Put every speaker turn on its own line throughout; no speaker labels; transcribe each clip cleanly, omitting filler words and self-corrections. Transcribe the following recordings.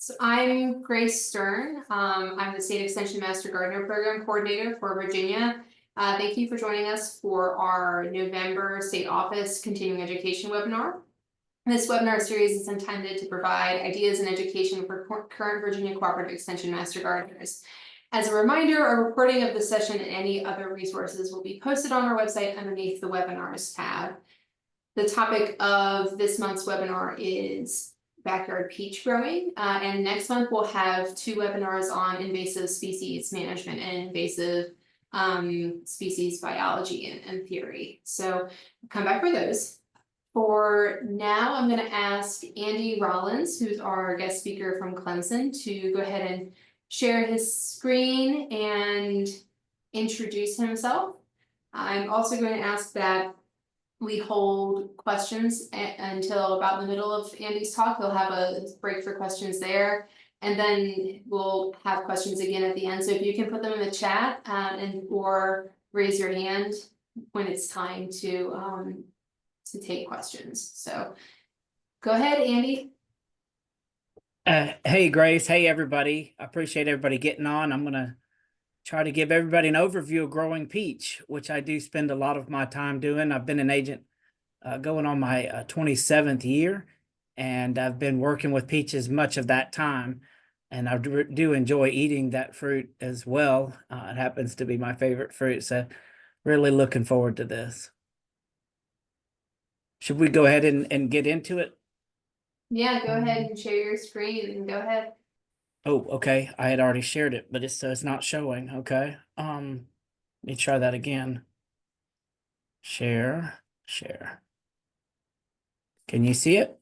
So I'm Grace Stern. I'm the State Extension Master Gardener Program Coordinator for Virginia. Thank you for joining us for our November State Office Continuing Education webinar. This webinar series is intended to provide ideas and education for current Virginia Cooperative Extension Master Gardeners. As a reminder, a recording of the session and any other resources will be posted on our website underneath the webinars tab. The topic of this month's webinar is backyard peach growing, and next month we'll have 2 webinars on invasive species management and invasive species biology and theory. So come back for those. For now, I'm going to ask Andy Rollins, who's our guest speaker from Clemson, to go ahead and share his screen and introduce himself. I'm also going to ask that we hold questions until about the middle of Andy's talk. He'll have a break for questions there, and then we'll have questions again at the end. So if you can put them in the chat or raise your hand when it's time to take questions. So go ahead, Andy.
Hey, Grace. Hey, everybody. I appreciate everybody getting on. I'm going to try to give everybody an overview of growing peach, which I do spend a lot of my time doing. I've been an agent going on my 27th year, and I've been working with peaches much of that time. And I do enjoy eating that fruit as well. It happens to be my favorite fruit. So really looking forward to this. Should we go ahead and get into it? Yeah,
go ahead and share your screen and go ahead.
Oh, okay. I had already shared it, but it's not showing. Okay. Let me try that again. Share. Can you see it?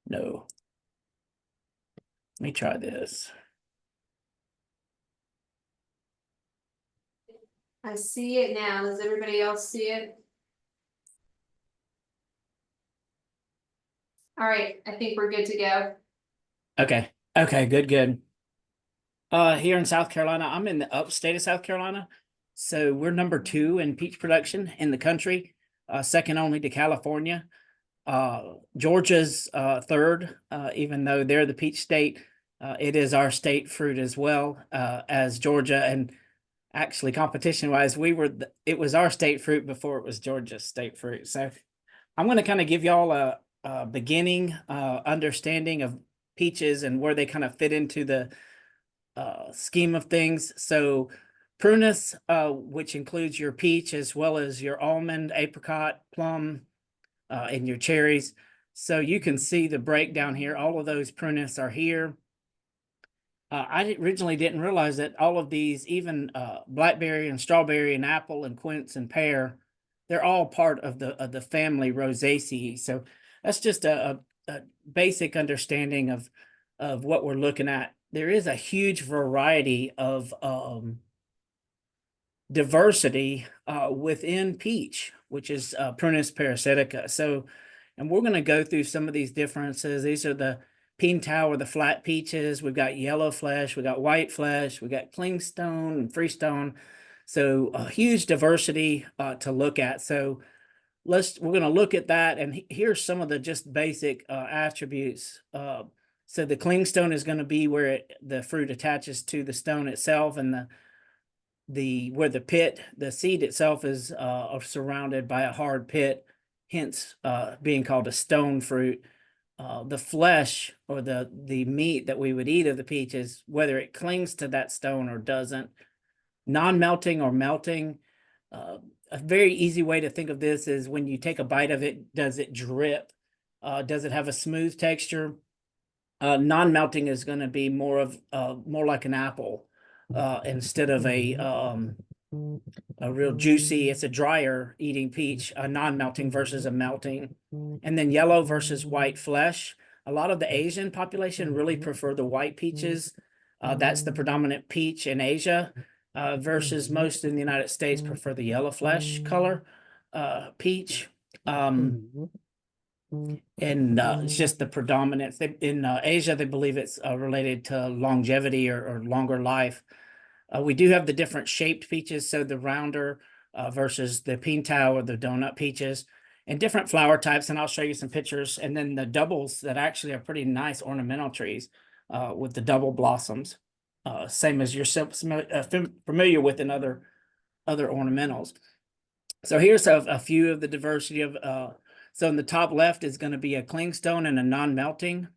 No. Let me try this.
I see it now. Does everybody else see it? All right, I think we're good to go.
Okay, good. Here in South Carolina, I'm in the upstate of South Carolina. So we're number 2 in peach production in the country, second only to California. Georgia's 3rd, even though they're the peach state. It is our state fruit as well as Georgia. And actually, competition-wise, it was our state fruit before it was Georgia's state fruit. So I'm going to kind of give y'all a beginning understanding of peaches and where they kind of fit into the scheme of things. So prunus, which includes your peach as well as your almond, apricot, plum, and your cherries. So you can see the breakdown here. All of those prunus are here. I originally didn't realize that all of these, even blackberry and strawberry and apple and quince and pear, they're all part of the family Rosaceae. So that's just a basic understanding of what we're looking at. There is a huge variety of diversity within peach, which is Prunus parasitica. So, and we're going to go through some of these differences. These are the Pintau or the flat peaches. We've got yellow flesh, we got white flesh, we got clingstone and freestone. So a huge diversity to look at. So we're going to look at that, and here's some of the just basic attributes. So the clingstone is going to be where the fruit attaches to the stone itself, and where the seed itself is surrounded by a hard pit, hence being called a stone fruit. The flesh or the meat that we would eat of the peach is whether it clings to that stone or doesn't. Non-melting or melting. A very easy way to think of this is when you take a bite of it, does it drip? Does it have a smooth texture? Non-melting is going to be more like an apple instead of a real juicy. It's a drier eating peach, a non-melting versus a melting. And then yellow versus white flesh. A lot of the Asian population really prefer the white peaches. That's the predominant peach in Asia. Versus most in the United States prefer the yellow flesh color peach. And it's just the predominance. In Asia, they believe it's related to longevity or longer life. We do have the different shaped peaches, so the rounder versus the Pintau or the donut peaches, and different flower types, and I'll show you some pictures. And then the doubles that actually are pretty nice ornamental trees. with the double blossoms, same as you're familiar with in other ornamentals. So here's a few of the diversity of, so in the top left is going to be a clingstone and a non-melting.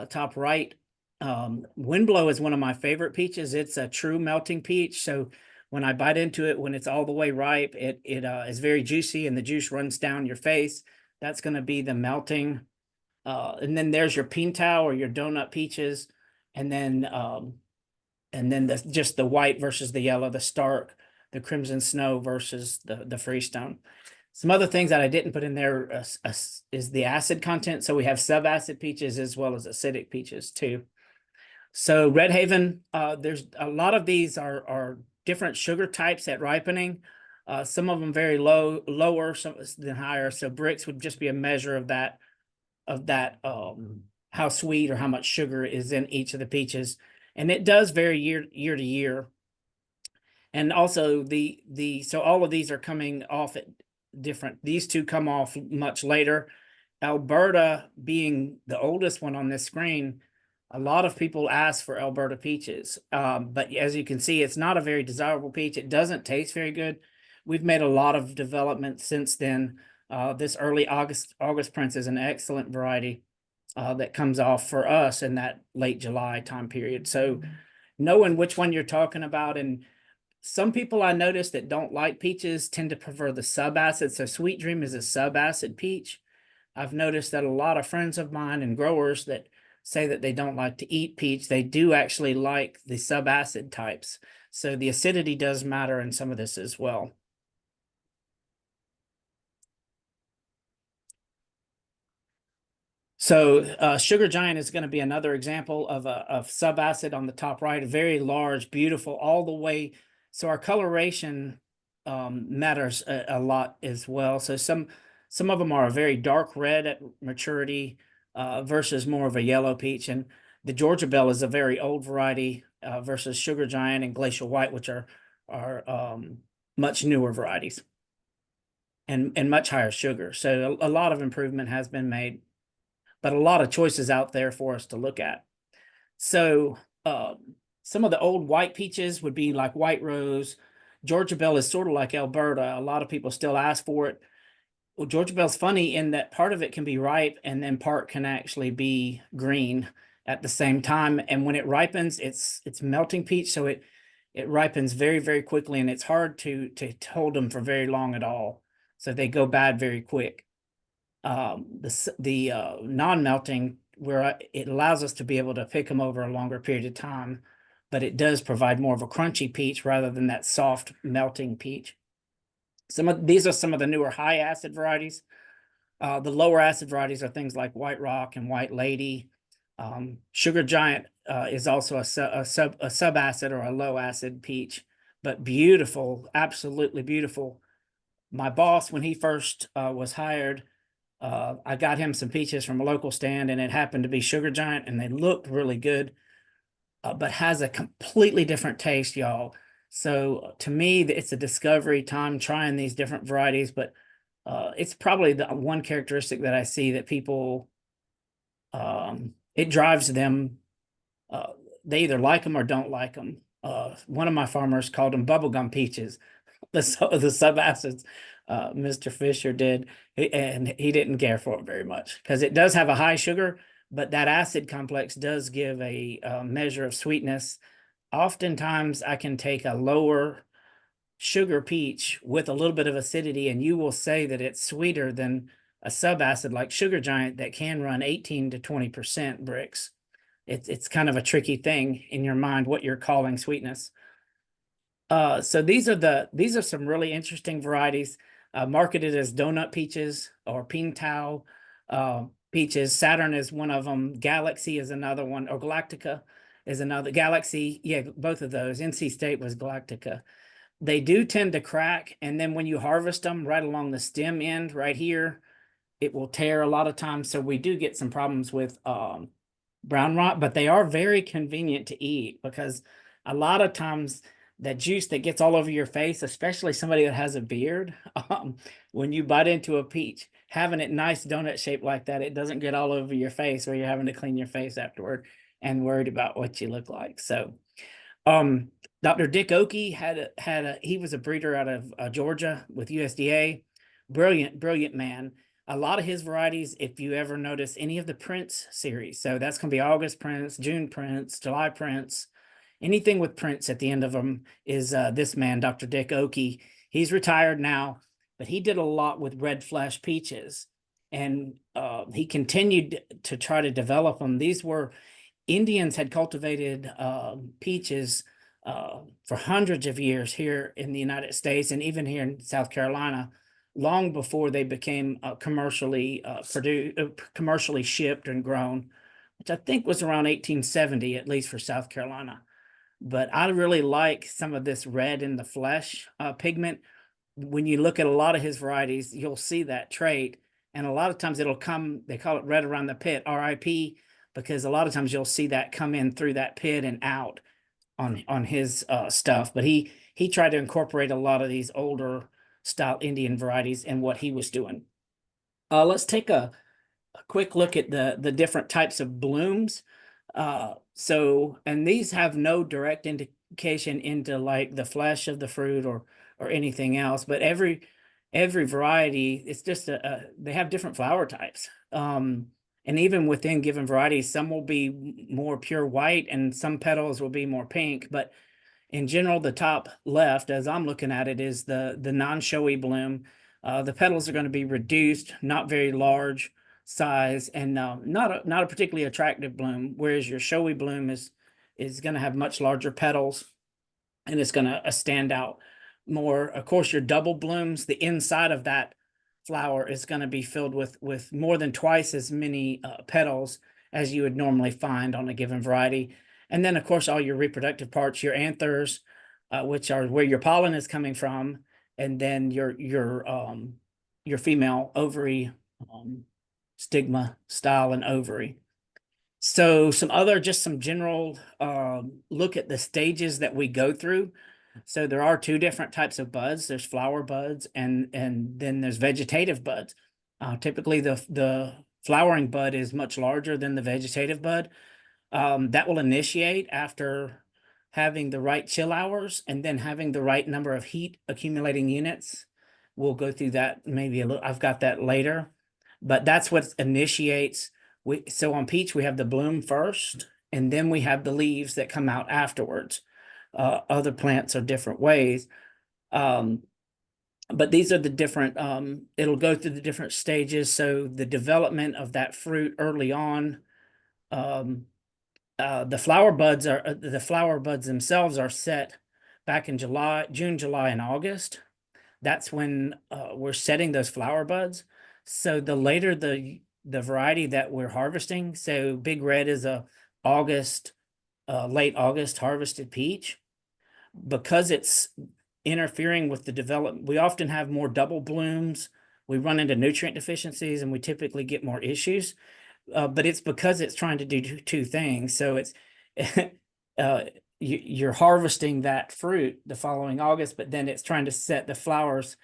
Top right, Windblow is one of my favorite peaches. It's a true melting peach. So when I bite into it, when it's all the way ripe, it is very juicy and the juice runs down your face. That's going to be the melting. And then there's your Pingtao or your donut peaches. And then just the white versus the yellow, the stark, the crimson snow versus the freestone. Some other things that I didn't put in there is the acid content. So we have subacid peaches as well as acidic peaches too. So Red Haven, there's a lot of these are different sugar types at ripening. Some of them very lower, some than higher. So bricks would just be a measure of that how sweet or how much sugar is in each of the peaches. And it does vary year to year. And also so all of these are coming off at different, these two come off much later. Alberta being the oldest one on this screen, a lot of people ask for Alberta peaches. But as you can see, it's not a very desirable peach. It doesn't taste very good. We've made a lot of development since then. This early August Prince is an excellent variety that comes off for us in that late July time period. So knowing which one you're talking about, and some people I noticed that don't like peaches tend to prefer the subacid. So Sweet Dream is a subacid peach. I've noticed that a lot of friends of mine and growers that say that they don't like to eat peach, they do actually like the subacid types. So the acidity does matter in some of this as well. So Sugar Giant is going to be another example of subacid on the top right, very large, beautiful, all the way. So our coloration matters a lot as well. So some of them are a very dark red at maturity versus more of a yellow peach. And the Georgia Belle is a very old variety versus Sugar Giant and Glacial White, which are much newer varieties and much higher sugar. So a lot of improvement has been made, but a lot of choices out there for us to look at. So some of the old white peaches would be like White Rose. Georgia Belle is sort of like Alberta. A lot of people still ask for it. Well, Georgia Belle's funny in that part of it can be ripe and then part can actually be green at the same time. And when it ripens, it's melting peach, so it ripens very, very quickly, and it's hard to hold them for very long at all. So they go bad very quick. The non-melting, where it allows us to be able to pick them over a longer period of time, but it does provide more of a crunchy peach rather than that soft melting peach. These are some of the newer high acid varieties. The lower acid varieties are things like White Rock and White Lady. Sugar Giant is also a subacid or a low acid peach, but beautiful, absolutely beautiful. My boss, when he first was hired, I got him some peaches from a local stand, and it happened to be Sugar Giant, and they looked really good, but has a completely different taste, y'all. So to me, it's a discovery time trying these different varieties, but it's probably the one characteristic that I see that people, it drives them, they either like them or don't like them. One of my farmers called them bubblegum peaches, the subacids. Mr. Fisher did, and he didn't care for it very much because it does have a high sugar, but that acid complex does give a measure of sweetness. Oftentimes I can take a lower sugar peach with a little bit of acidity, and you will say that it's sweeter than a subacid like Sugar Giant that can run 18 to 20% bricks. It's kind of a tricky thing in your mind what you're calling sweetness. So these are some really interesting varieties marketed as donut peaches or Pingtao peaches. Saturn is one of them. Galaxy is another one, or Galactica is another. Galaxy, yeah, both of those. NC State was Galactica. They do tend to crack, and then when you harvest them right along the stem end right here, it will tear a lot of times. So we do get some problems with brown rot, but they are very convenient to eat because a lot of times that juice that gets all over your face, especially somebody that has a beard, when you bite into a peach, having it nice donut shaped like that, it doesn't get all over your face where you're having to clean your face afterward. and worried about what you look like. So, Dr. Dick Oakey he was a breeder out of Georgia with USDA. Brilliant man. A lot of his varieties, if you ever notice any of the Prince series, so that's going to be August Prince, June Prince, July Prince, anything with Prince at the end of them is this man, Dr. Dick Oakey. He's retired now, but he did a lot with red flash peaches, and he continued to try to develop them. These were Indians had cultivated peaches for hundreds of years here in the United States and even here in South Carolina, long before they became commercially commercially shipped and grown, which I think was around 1870, at least for South Carolina. But I really like some of this red in the flesh pigment. When you look at a lot of his varieties, you'll see that trait. And a lot of times it'll come, they call it red around the pit, RIP, because a lot of times you'll see that come in through that pit and out on his stuff. But he tried to incorporate a lot of these older style Indian varieties in what he was doing. Let's take a quick look at the different types of blooms. And these have no direct indication into like the flesh of the fruit or anything else, but every variety, it's just they have different flower types. And even within given varieties, some will be more pure white and some petals will be more pink. But in general, the top left, as I'm looking at it, is the non-showy bloom. The petals are going to be reduced, not very large size, and not a particularly attractive bloom, whereas your showy bloom is going to have much larger petals and it's going to stand out more. Of course, your double blooms, the inside of that flower is going to be filled with more than twice as many petals as you would normally find on a given variety. And then, of course, all your reproductive parts, your anthers, which are where your pollen is coming from, and then your female ovary, stigma, style, and ovary. So some general look at the stages that we go through. So there are two different types of buds. There's flower buds and then there's vegetative buds. Typically the flowering bud is much larger than the vegetative bud. That will initiate after having the right chill hours and then having the right number of heat accumulating units. We'll go through that maybe a little. I've got that later, but that's what initiates. So on peach, we have the bloom first, and then we have the leaves that come out afterwards. Other plants are different ways. But these are the different, it'll go through the different stages. So the development of that fruit early on, the flower buds themselves are set back in June, July, and August. That's when we're setting those flower buds. So the later the variety that we're harvesting, so Big Red is a late August harvested peach, because it's interfering with the development. We often have more double blooms. We run into nutrient deficiencies and we typically get more issues. But it's because it's trying to do two things. So it's you're harvesting that fruit the following August, but then it's trying to set the flowers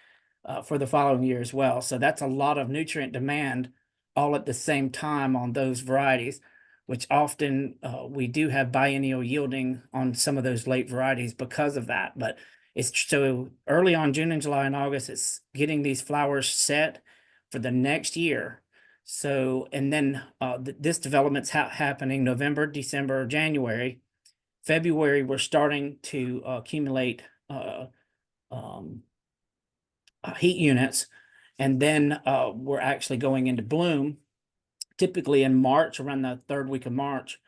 for the following year as well. So that's a lot of nutrient demand all at the same time on those varieties, which often we do have biennial yielding on some of those late varieties because of that. But it's so early on June and July and August, it's getting these flowers set for the next year. So, and then this development's happening November, December, January. February, we're starting to accumulate heat units. And then we're actually going into bloom, typically in March, around the third week of March.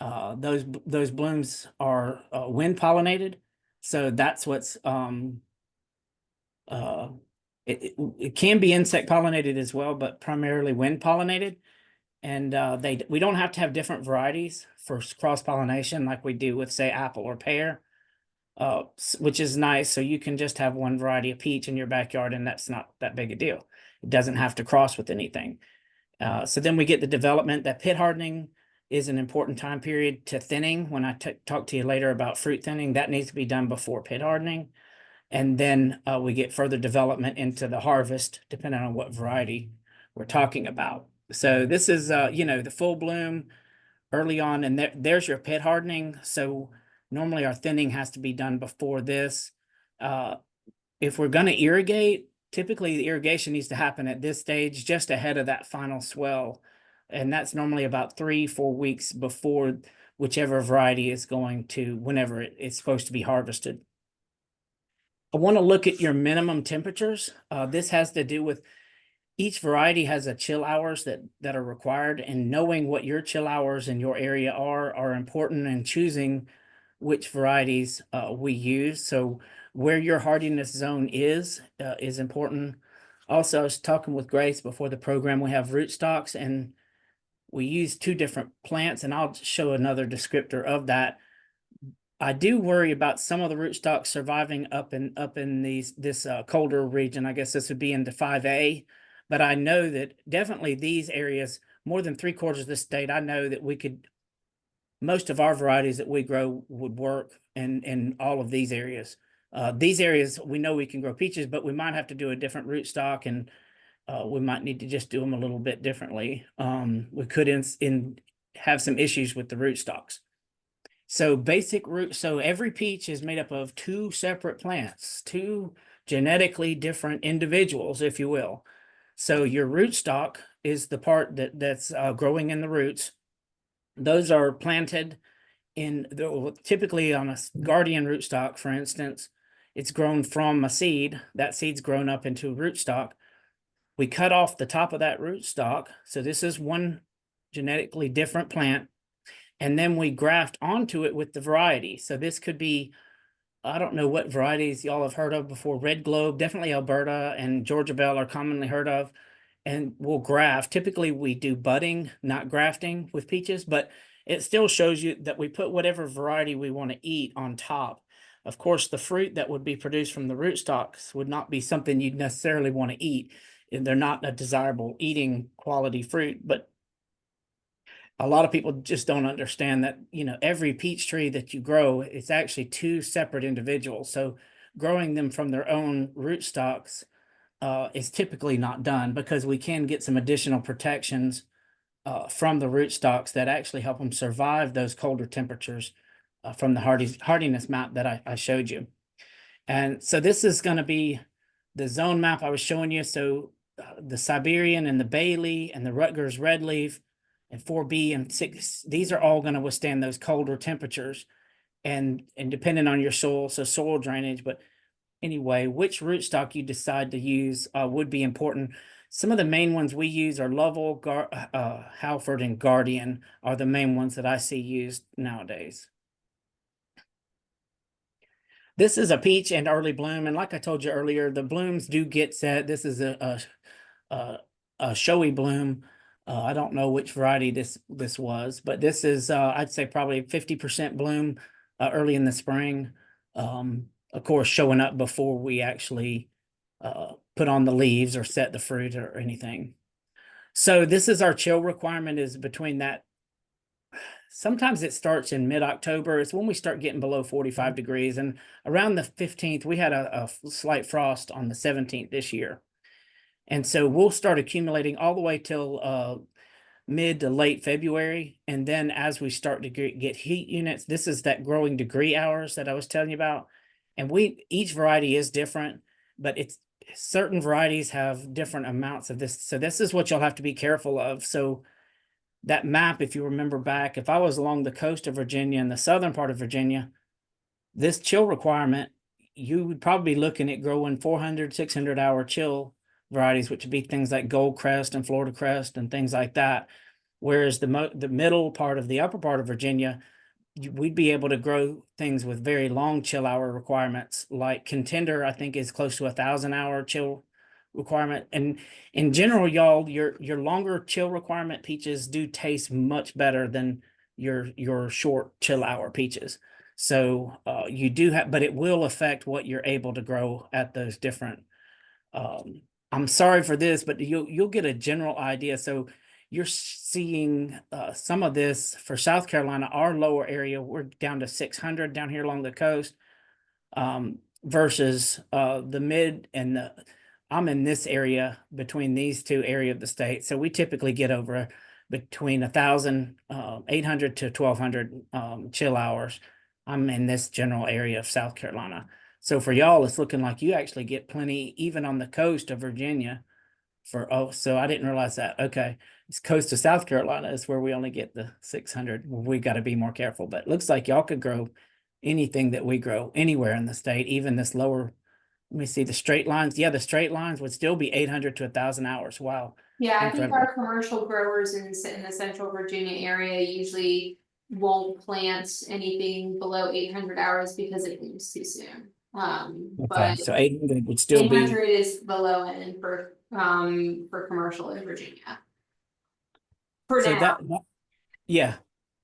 Those blooms are wind pollinated. So that's what's, it can be insect pollinated as well, but primarily wind pollinated. And we don't have to have different varieties for cross pollination like we do with, say, apple or pear, which is nice. So you can just have one variety of peach in your backyard, and that's not that big a deal. It doesn't have to cross with anything. So then we get the development. That pit hardening is an important time period to thinning. When I talk to you later about fruit thinning, that needs to be done before pit hardening. And then we get further development into the harvest, depending on what variety we're talking about. So this is, the full bloom early on, and there's your pit hardening. So normally our thinning has to be done before this. If we're going to irrigate, typically the irrigation needs to happen at this stage, just ahead of that final swell. And that's normally about 3-4 weeks before whichever variety is going to, whenever it's supposed to be harvested. I want to look at your minimum temperatures. This has to do with each variety has a chill hours that are required, and knowing what your chill hours in your area are important in choosing which varieties we use. So where your hardiness zone is important. Also, I was talking with Grace before the program. We have rootstocks, and we use 2 different plants, and I'll show another descriptor of that. I do worry about some of the rootstocks surviving up in this colder region. I guess this would be into 5A, but I know that definitely these areas, more than 3/4 of the state, I know that most of our varieties that we grow would work in all of these areas. These areas, we know we can grow peaches, but we might have to do a different rootstock, and we might need to just do them a little bit differently. We could have some issues with the rootstocks. So so every peach is made up of 2 separate plants, 2 genetically different individuals, if you will. So your rootstock is the part that's growing in the roots. Those are planted typically on a guardian rootstock, for instance. It's grown from a seed. That seed's grown up into a rootstock. We cut off the top of that rootstock. So this is one genetically different plant. And then we graft onto it with the variety. So this could be, I don't know what varieties y'all have heard of before. Red Globe, definitely Alberta and Georgia Belle are commonly heard of. And we'll graft. Typically we do budding, not grafting with peaches, but it still shows you that we put whatever variety we want to eat on top. Of course, the fruit that would be produced from the rootstocks would not be something you'd necessarily want to eat. They're not a desirable eating quality fruit, but a lot of people just don't understand that, every peach tree that you grow, it's actually 2 separate individuals. So growing them from their own rootstocks is typically not done, because we can get some additional protections from the rootstocks that actually help them survive those colder temperatures from the hardiness map that I showed you. And so this is going to be the zone map I was showing you. So the Siberian and the Bailey and the Rutgers red leaf and 4B and 6, these are all going to withstand those colder temperatures, and depending on your soil, so soil drainage. But anyway, which rootstock you decide to use would be important. Some of the main ones we use are Lovell, Halford, and Guardian are the main ones that I see used nowadays. This is a peach and early bloom, and like I told you earlier, the blooms do get set. This is a showy bloom. I don't know which variety this was, but this is I'd say probably 50% bloom early in the spring. Of course, showing up before we actually put on the leaves or set the fruit or anything. So this is our chill requirement, is between that. Sometimes it starts in mid-October. It's when we start getting below 45 degrees. And around the 15th, we had a slight frost on the 17th this year. And so we'll start accumulating all the way till mid to late February. And then as we start to get heat units, this is that growing degree hours that I was telling you about. And each variety is different, but certain varieties have different amounts of this. So this is what you'll have to be careful of. So that map, if you remember back, if I was along the coast of Virginia and the southern part of Virginia, this chill requirement, you would probably be looking at growing 400, 600 hour chill varieties, which would be things like Gold Crest and Florida Crest and things like that. Whereas the middle part of the upper part of Virginia, we'd be able to grow things with very long chill hour requirements. Like Contender, I think, is close to 1,000 hour chill requirement. And in general, y'all, your longer chill requirement peaches do taste much better than your short chill hour peaches. So you do have, but it will affect what you're able to grow at those different. I'm sorry for this, but you'll get a general idea. So you're seeing some of this for South Carolina, our lower area, we're down to 600 down here along the coast, versus the mid and I'm in this area between these 2 areas of the state. So we typically get over between 1,800 to 1,200 chill hours. I'm in this general area of South Carolina. So for y'all, it's looking like you actually get plenty, even on the coast of Virginia. So I didn't realize that. Okay, it's coast of South Carolina is where we only get the 600. Well, we got to be more careful, but it looks like y'all could grow anything that we grow anywhere in the state, even this lower. Let me see the straight lines. Yeah, the straight lines would still be 800 to 1,000 hours. Wow.
Yeah, I think
Incredible.
our commercial growers in the central Virginia area usually won't plant anything below 800 hours because it blooms too soon.
Okay,
But
so 800 would still
800
be.
is the low end for commercial in Virginia. For
So
now.
yeah.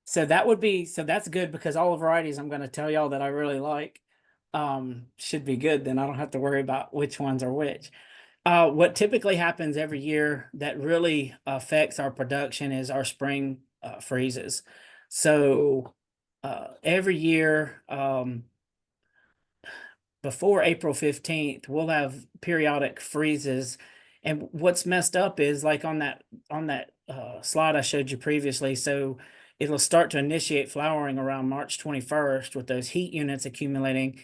So that would be, so that's good because all the varieties I'm going to tell y'all that I really like should be good. Then I don't have to worry about which ones are which. What typically happens every year that really affects our production is our spring freezes. So every year, before April 15th, we'll have periodic freezes. And what's messed up is like on that slide I showed you previously. So it'll start to initiate flowering around March 21st with those heat units accumulating.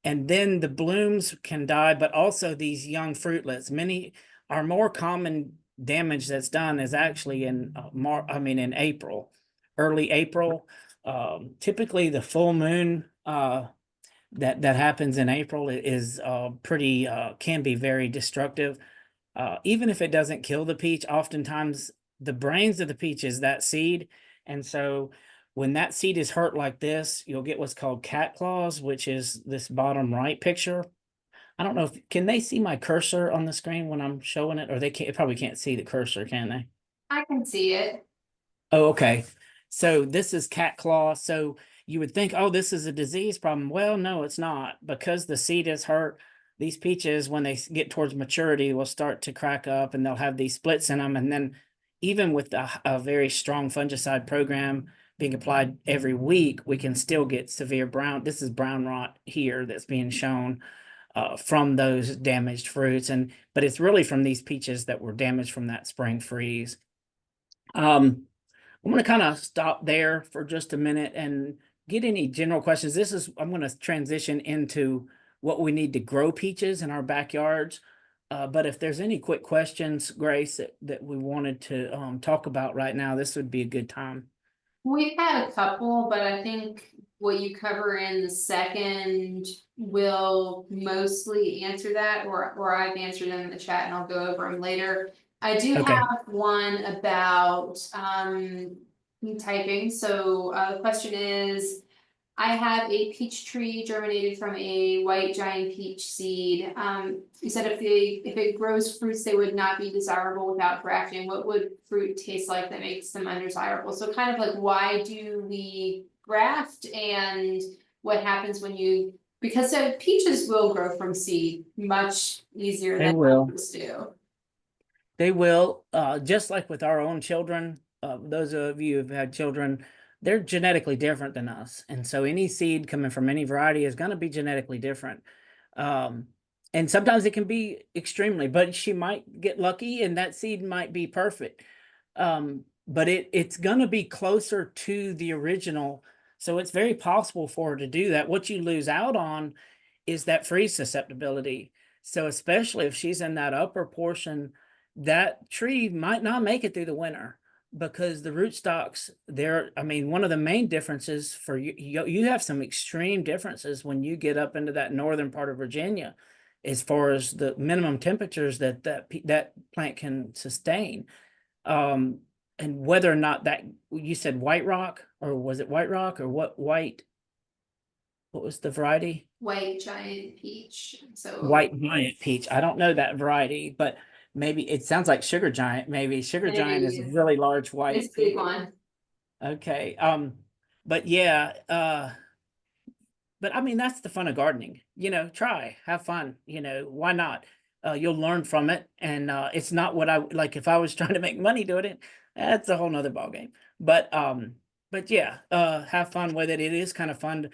And then the blooms can die, but also these young fruitlets. Many are more common damage that's done is actually in in April, early April. Typically the full moon that happens in April is pretty can be very destructive. Even if it doesn't kill the peach, oftentimes the brains of the peach is that seed. And so when that seed is hurt like this, you'll get what's called cat claws, which is this bottom right picture. I don't know if can they see my cursor on the screen when I'm showing it, or they probably can't see the cursor, can they?
I can see it.
Oh, okay. So this is cat claw. So you would think, oh, this is a disease problem. Well, no, it's not, because the seed is hurt. These peaches, when they get towards maturity, will start to crack up and they'll have these splits in them. And then even with a very strong fungicide program being applied every week, we can still get severe brown. This is brown rot here that's being shown from those damaged fruits. But it's really from these peaches that were damaged from that spring freeze. I'm going to kind of stop there for just a minute and get any general questions. I'm going to transition into what we need to grow peaches in our backyards. But if there's any quick questions, Grace, that we wanted to talk about right now, this would be a good time.
We've had a couple, but I think what you cover in the second will mostly answer that, or I've answered them in the chat and I'll go over them later. I do
Okay.
have one about typing. So the question is, I have a peach tree germinated from a white giant peach seed. You said if it grows fruits, they would not be desirable without grafting. What would fruit taste like that makes them undesirable? So kind of like, why do we graft, and what happens when because peaches will grow from seed much easier than apples do.
They will, just like with our own children, those of you who've had children, they're genetically different than us. And so any seed coming from any variety is going to be genetically different. And sometimes it can be extremely, but she might get lucky and that seed might be perfect. But it's going to be closer to the original. So it's very possible for her to do that. What you lose out on is that freeze susceptibility. So especially if she's in that upper portion, that tree might not make it through the winter because the rootstocks there. I mean, one of the main differences for you have some extreme differences when you get up into that northern part of Virginia, as far as the minimum temperatures that plant can sustain. And whether or not that, you said white rock, or was it white rock, or what was the variety?
White giant peach. So
White giant peach. I don't know that variety, but maybe it sounds like sugar giant. Maybe sugar giant is a really large white
it's a big one.
Okay. But yeah, but I mean, that's the fun of gardening, try, have fun, why not? You'll learn from it. And it's not what I like. If I was trying to make money doing it, that's a whole nother ballgame. But yeah, have fun with it. It is kind of fun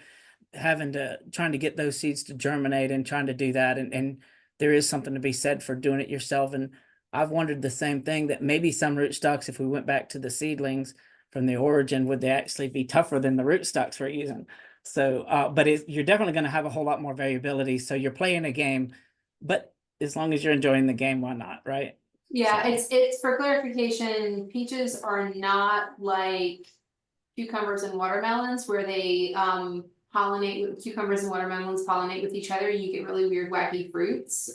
trying to get those seeds to germinate and trying to do that. And there is something to be said for doing it yourself. And I've wondered the same thing, that maybe some rootstocks, if we went back to the seedlings from the origin, would they actually be tougher than the rootstocks we're using? So, but you're definitely going to have a whole lot more variability. So you're playing a game, but as long as you're enjoying the game, why not, right?
Yeah,
So-
it's for clarification, peaches are not like cucumbers and watermelons where they pollinate with cucumbers and watermelons pollinate with each other. You get really weird, wacky fruits.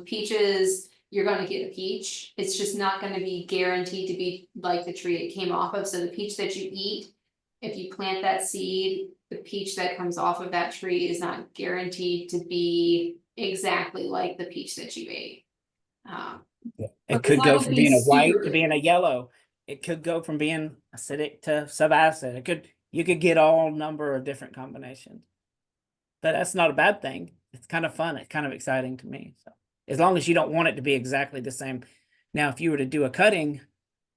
Peaches, you're going to get a peach. It's just not going to be guaranteed to be like the tree it came off of. So the peach that you eat, if you plant that seed, the peach that comes off of that tree is not guaranteed to be exactly like the peach that you ate.
It
Because
could
that
go
would
from
be
being a white
super
to
good.
being a yellow. It could go from being acidic to subacid. You could get all number of different combinations. But that's not a bad thing. It's kind of fun. It's kind of exciting to me. So as long as you don't want it to be exactly the same. Now, if you were to do a cutting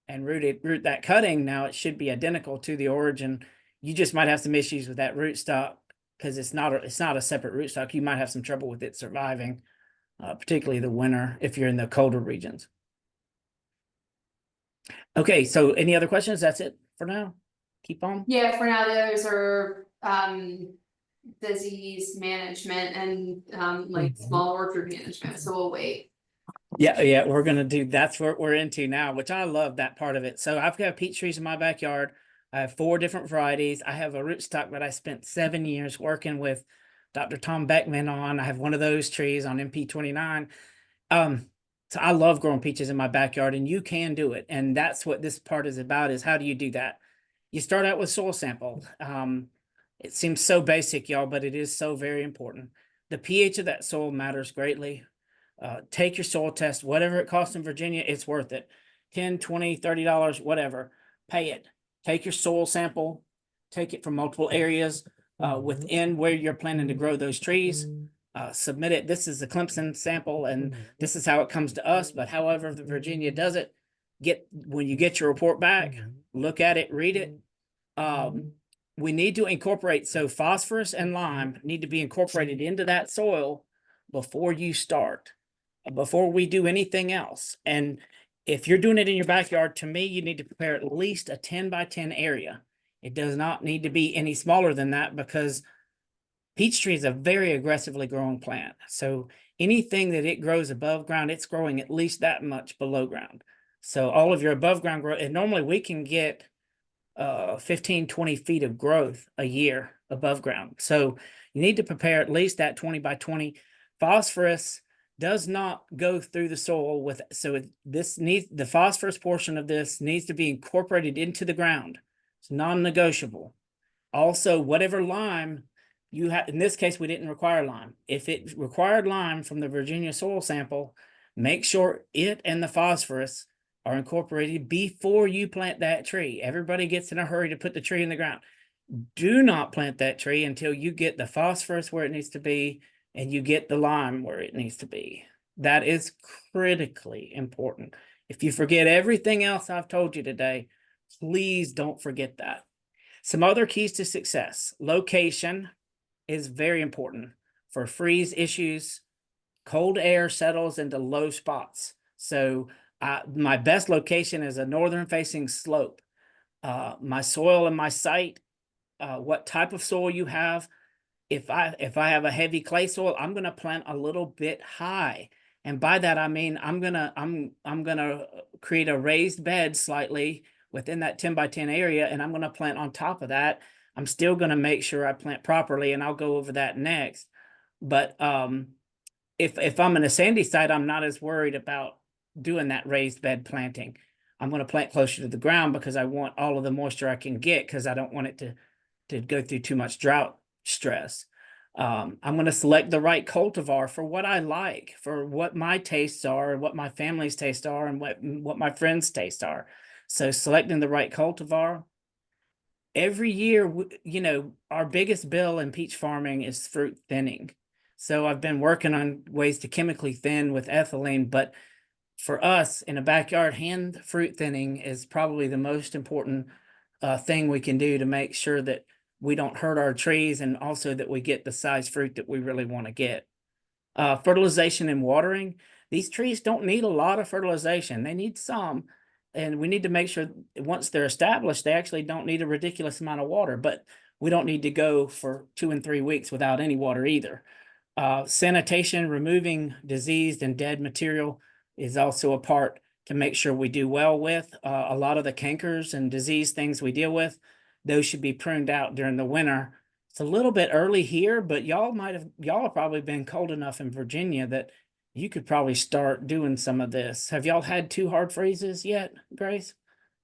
and root that cutting, now it should be identical to the origin. You just might have some issues with that rootstock because it's not a separate rootstock. You might have some trouble with it surviving, particularly the winter if you're in the colder regions. Okay, so any other questions? That's it for now. Keep on.
Yeah, for now, the others are disease management and like small orchard management, so we'll wait.
Yeah, we're gonna do, that's what we're into now, which I love that part of it. So I've got peach trees in my backyard. I have 4 different varieties. I have a rootstock that I spent 7 years working with Dr. Tom Beckman on. I have one of those trees on MP 29. So I love growing peaches in my backyard, and you can do it. And that's what this part is about, is how do you do that? You start out with soil sample. It seems so basic, y'all, but it is so very important. The pH of that soil matters greatly. Take your soil test, whatever it costs in Virginia, it's worth it. $10, $20, $30, whatever, pay it. Take your soil sample, take it from multiple areas within where you're planning to grow those trees. Submit it. This is the Clemson sample, and this is how it comes to us. But however the Virginia does it, when you get your report back, look at it, read it. We need to incorporate, so phosphorus and lime need to be incorporated into that soil before you start, before we do anything else. And if you're doing it in your backyard, to me, you need to prepare at least a 10 by 10 area. It does not need to be any smaller than that, because peach tree is a very aggressively growing plant. So anything that it grows above ground, it's growing at least that much below ground. So all of your above ground growth, and normally we can get 15, 20 feet of growth a year above ground. So you need to prepare at least that 20 by 20. Phosphorus does not go through the soil with, so this needs, the phosphorus portion of this needs to be incorporated into the ground. It's non-negotiable. Also, whatever lime you have, in this case, we didn't require lime. If it required lime from the Virginia soil sample, make sure it and the phosphorus are incorporated before you plant that tree. Everybody gets in a hurry to put the tree in the ground. Do not plant that tree until you get the phosphorus where it needs to be and you get the lime where it needs to be. That is critically important. If you forget everything else I've told you today, please don't forget that. Some other keys to success. Location is very important for freeze issues. Cold air settles into low spots. So my best location is a northern facing slope. My soil and my site, what type of soil you have. If I have a heavy clay soil, I'm going to plant a little bit high. And by that, I mean, I'm going to create a raised bed slightly within that 10 by 10 area. And I'm going to plant on top of that. I'm still going to make sure I plant properly, and I'll go over that next. But if I'm in a sandy site, I'm not as worried about doing that raised bed planting. I'm going to plant closer to the ground because I want all of the moisture I can get, because I don't want it to go through too much drought stress. I'm going to select the right cultivar for what I like, for what my tastes are, what my family's tastes are, and what my friends' tastes are. So selecting the right cultivar. Every year, you know, our biggest bill in peach farming is fruit thinning. So I've been working on ways to chemically thin with ethylene, but for us in a backyard, hand fruit thinning is probably the most important thing we can do to make sure that we don't hurt our trees, and also that we get the size fruit that we really want to get. Fertilization and watering. these trees don't need a lot of fertilization. They need some. And we need to make sure once they're established, they actually don't need a ridiculous amount of water, but we don't need to go for 2 and 3 weeks without any water either. Sanitation, removing diseased and dead material is also a part to make sure we do well with. A lot of the cankers and disease things we deal with, those should be pruned out during the winter. It's a little bit early here, but y'all have probably been cold enough in Virginia that you could probably start doing some of this. Have y'all had 2 hard freezes yet, Grace?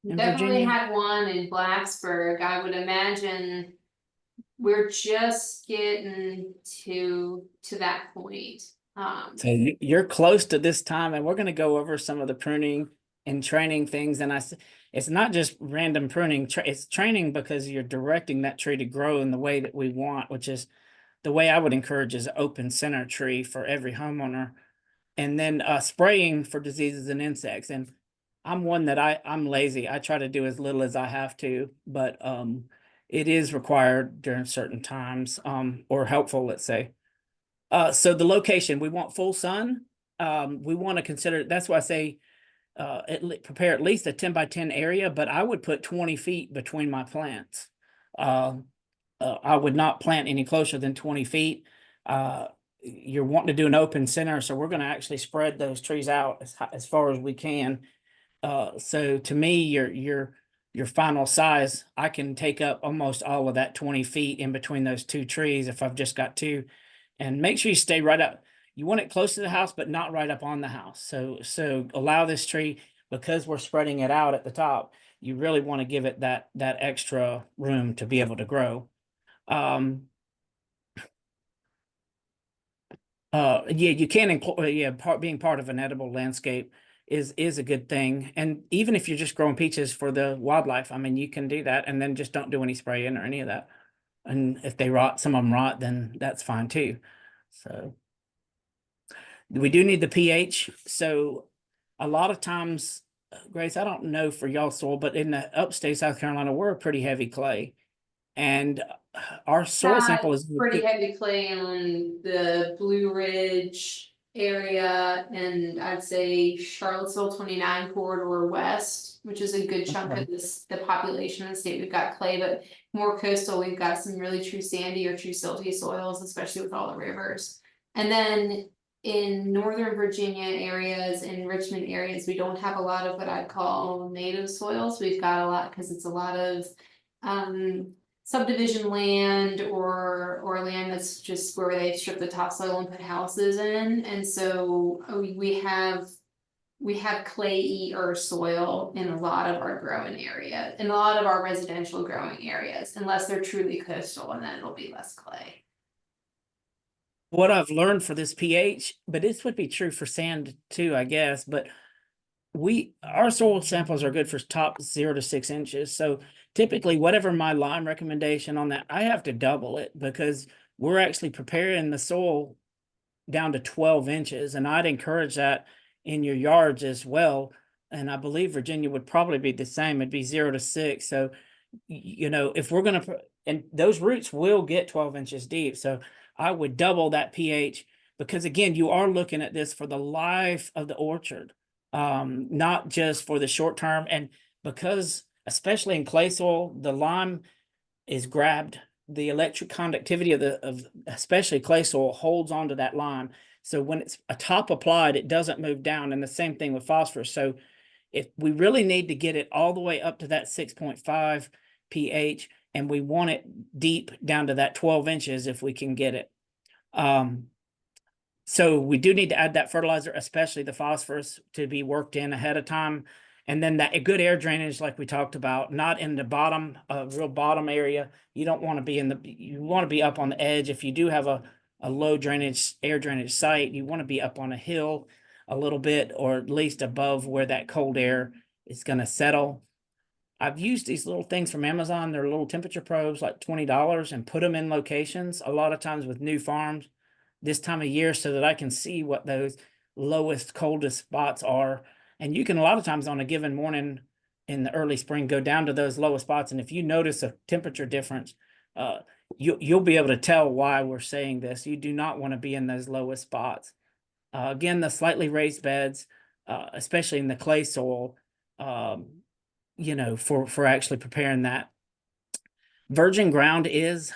In
Definitely
Virginia?
had one in Blacksburg. I would imagine we're just getting to that point.
So you're close to this time, and we're going to go over some of the pruning and training things. And it's not just random pruning, it's training because you're directing that tree to grow in the way that we want, which is the way I would encourage is open center tree for every homeowner. And then spraying for diseases and insects. And I'm one that I'm lazy. I try to do as little as I have to, but it is required during certain times or helpful, let's say. So the location, we want full sun. We want to consider, that's why I say prepare at least a 10 by 10 area, but I would put 20 feet between my plants. I would not plant any closer than 20 feet. You're wanting to do an open center, so we're going to actually spread those trees out as far as we can. So to me, your final size, I can take up almost all of that 20 feet in between those 2 trees if I've just got 2. And make sure you stay right up. You want it close to the house, but not right up on the house. So allow this tree, because we're spreading it out at the top, you really want to give it that extra room to be able to grow. Yeah, you can include, being part of an edible landscape is a good thing. And even if you're just growing peaches for the wildlife, I mean, you can do that and then just don't do any spraying or any of that. And if they rot, some of them rot, then that's fine too. So we do need the pH. So a lot of times, Grace, I don't know for y'all soil, but in the upstate South Carolina, we're a pretty heavy clay. And our soil sample is
pretty heavy clay on the Blue Ridge area, and I'd say Charlottesville 29 corridor west, which is a good chunk of the population of the state. We've got clay, but more coastal, we've got some really true sandy or true silty soils, especially with all the rivers. And then in Northern Virginia areas and Richmond areas, we don't have a lot of what I'd call native soils. We've got a lot because it's a lot of subdivision land or land that's just where they strip the topsoil and put houses in. And so we have clayey or soil in a lot of our growing area, in a lot of our residential growing areas, unless they're truly coastal, and then it'll be less clay.
What I've learned for this pH, but this would be true for sand too, I guess, but our soil samples are good for top 0 to 6 inches. So typically whatever my lime recommendation on that, I have to double it because we're actually preparing the soil down to 12 inches. And I'd encourage that in your yards as well. And I believe Virginia would probably be the same. It'd be 0 to 6. So, if we're going to, and those roots will get 12 inches deep. So I would double that pH because again, you are looking at this for the life of the orchard. Not just for the short term. And because especially in clay soil, the lime is grabbed, the electric conductivity of especially clay soil holds onto that lime. So when it's a top applied, it doesn't move down. And the same thing with phosphorus. So if we really need to get it all the way up to that 6.5 pH, and we want it deep down to that 12 inches if we can get it. So we do need to add that fertilizer, especially the phosphorus, to be worked in ahead of time. And then that good air drainage, like we talked about, not in the bottom, real bottom area. You don't want to be you want to be up on the edge. If you do have a low drainage, air drainage site, you want to be up on a hill a little bit, or at least above where that cold air is going to settle. I've used these little things from Amazon. They're little temperature probes, like $20, and put them in locations a lot of times with new farms this time of year so that I can see what those lowest, coldest spots are. And you can a lot of times on a given morning in the early spring go down to those lowest spots. And if you notice a temperature difference, you'll be able to tell why we're saying this. You do not want to be in those lowest spots. Again, the slightly raised beds, especially in the clay soil, for actually preparing that. Virgin ground is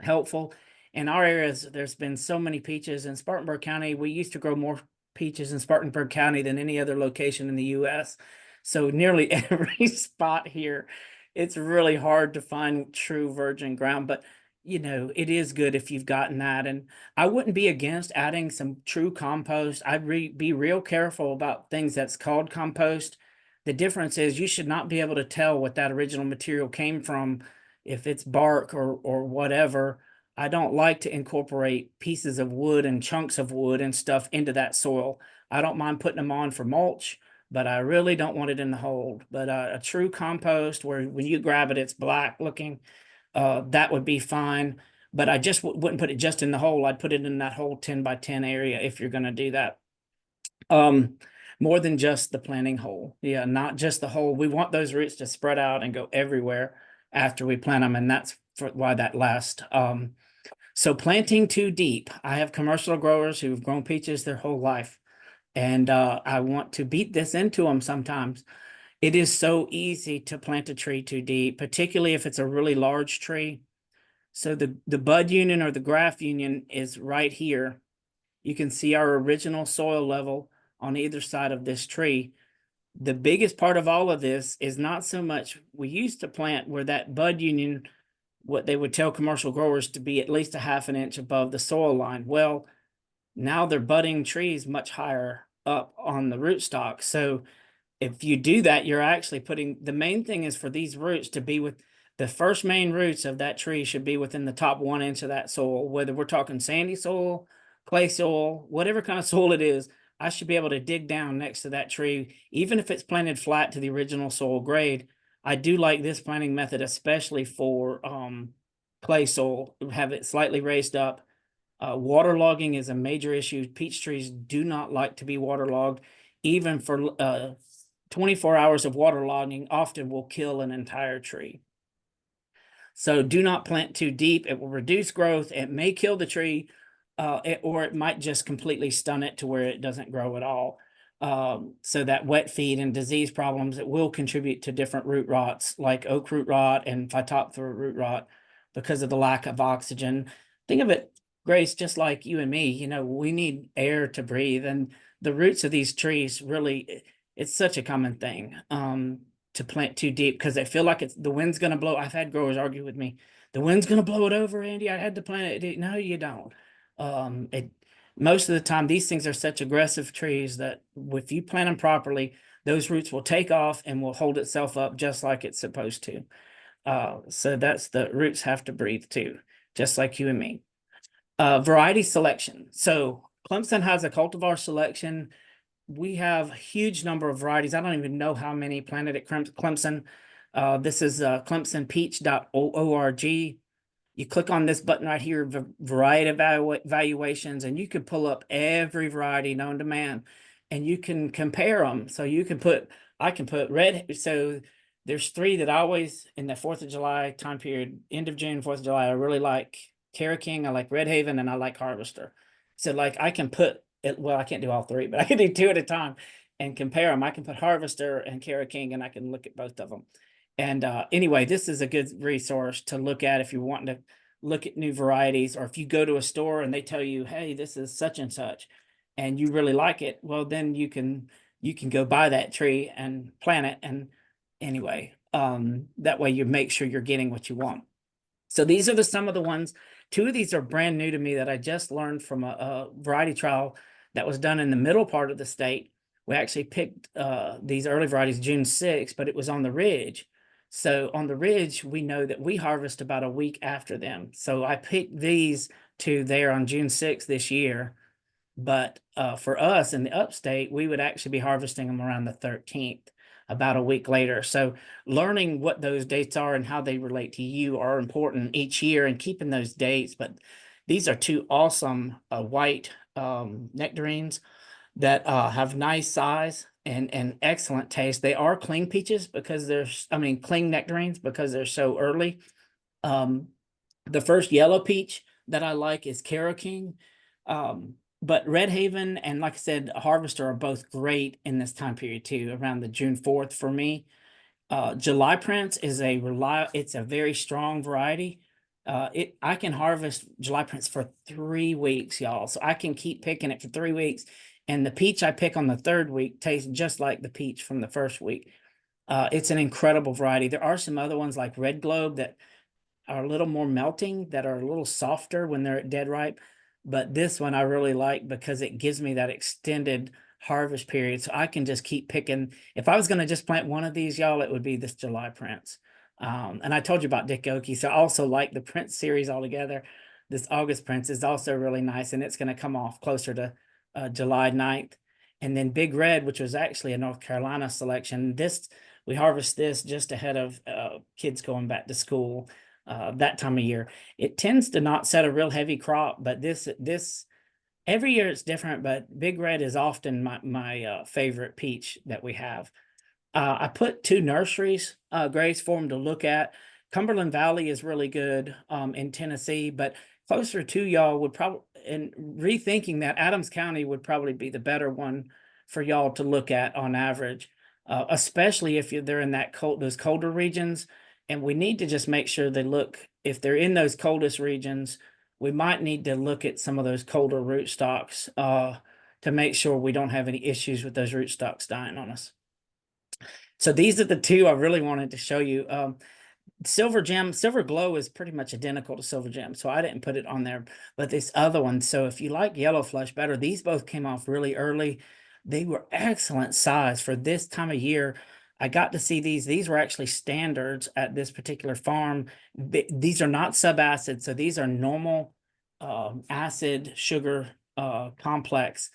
helpful. In our areas, there's been so many peaches in Spartanburg County. We used to grow more peaches in Spartanburg County than any other location in the US. So nearly every spot here, it's really hard to find true virgin ground, but it is good if you've gotten that. And I wouldn't be against adding some true compost. I'd be real careful about things that's called compost. The difference is you should not be able to tell what that original material came from if it's bark or whatever. I don't like to incorporate pieces of wood and chunks of wood and stuff into that soil. I don't mind putting them on for mulch, but I really don't want it in the hole. But a true compost where when you grab it, it's black looking, that would be fine. But I just wouldn't put it just in the hole. I'd put it in that whole 10 by 10 area if you're going to do that. More than just the planting hole. Yeah, not just the hole. We want those roots to spread out and go everywhere after we plant them, and that's why that lasts. So planting too deep. I have commercial growers who've grown peaches their whole life, and I want to beat this into them sometimes. It is so easy to plant a tree too deep, particularly if it's a really large tree. So the bud union or the graft union is right here. You can see our original soil level on either side of this tree. The biggest part of all of this is not so much, we used to plant where that bud union, what they would tell commercial growers to be at least a half an inch above the soil line. Well, now they're budding trees much higher up on the rootstock. So if you do that, you're actually putting, the main thing is for these roots to be with, the first main roots of that tree should be within the top 1 inch of that soil, whether we're talking sandy soil, clay soil, whatever kind of soil it is. I should be able to dig down next to that tree, even if it's planted flat to the original soil grade. I do like this planting method, especially for clay soil, have it slightly raised up. Waterlogging is a major issue. Peach trees do not like to be waterlogged. Even for 24 hours of waterlogging often will kill an entire tree. So do not plant too deep. It will reduce growth. It may kill the tree, or it might just completely stun it to where it doesn't grow at all. So that wet feed and disease problems, it will contribute to different root rots like oak root rot and phytophthora root rot because of the lack of oxygen. Think of it, Grace, just like you and me, we need air to breathe, and the roots of these trees really, it's such a common thing to plant too deep because they feel like the wind's going to blow. I've had growers argue with me, the wind's going to blow it over, Andy. I had to plant it. No, you don't. Most of the time, these things are such aggressive trees that if you plant them properly, those roots will take off and will hold itself up just like it's supposed to. So that's the roots have to breathe too, just like you and me. Variety selection. So Clemson has a cultivar selection. We have a huge number of varieties. I don't even know how many planted at Clemson. This is clemsonpeach.org. You click on this button right here, variety evaluations, and you can pull up every variety known to man, and you can compare them. So you can I can put red. So there's 3 that I always, in the 4th of July time period, end of June, 4th of July, I really like Cara King, I like Red Haven, and I like Harvester. So like I can put it, well, I can't do all 3, but I can do 2 at a time and compare them. I can put Harvester and Cara King, and I can look at both of them. And anyway, this is a good resource to look at if you're wanting to look at new varieties, or if you go to a store and they tell you, hey, this is such and such, and you really like it, well, then you can go buy that tree and plant it. And anyway, that way you make sure you're getting what you want. So these are some of the ones. 2 of these are brand new to me that I just learned from a variety trial that was done in the middle part of the state. We actually picked these early varieties June 6th, but it was on the ridge. So on the ridge, we know that we harvest about a week after them. So I picked these 2 there on June 6th this year. But for us in the upstate, we would actually be harvesting them around the 13th, about a week later. So learning what those dates are and how they relate to you are important each year, and keeping those dates. But these are 2 awesome white nectarines that have nice size and excellent taste. They are cling peaches because cling nectarines because they're so early. The first yellow peach that I like is Cara King. but Red Haven and, like I said, Harvester are both great in this time period too, around the June 4th for me. July Prince is it's a very strong variety. I can harvest July Prince for 3 weeks, y'all. So I can keep picking it for 3 weeks. And the peach I pick on the third week tastes just like the peach from the first week. It's an incredible variety. There are some other ones like Red Globe that are a little more melting, that are a little softer when they're at dead ripe. But this one I really like because it gives me that extended harvest period. So I can just keep picking. If I was going to just plant one of these, y'all, it would be this July Prince. And I told you about Dick Oakey. So I also like the Prince series altogether. This August Prince is also really nice, and it's going to come off closer to July 9th. And then Big Red, which was actually a North Carolina selection. We harvest this just ahead of kids going back to school that time of year. It tends to not set a real heavy crop, but this every year it's different. But Big Red is often my favorite peach that we have. I put 2 nurseries, Grace, for them to look at. Cumberland Valley is really good in Tennessee, but closer to y'all would probably, and rethinking that, Adams County would probably be the better one for y'all to look at on average, especially if they're in those colder regions. And we need to just make sure if they're in those coldest regions, we might need to look at some of those colder rootstocks to make sure we don't have any issues with those rootstocks dying on us. So these are the 2 I really wanted to show you. Silver Glow is pretty much identical to Silver Gem, so I didn't put it on there. But this other one, so if you like Yellow Flush better, these both came off really early. They were excellent size for this time of year. I got to see these. These were actually standards at this particular farm. These are not subacid, so these are normal acid sugar complex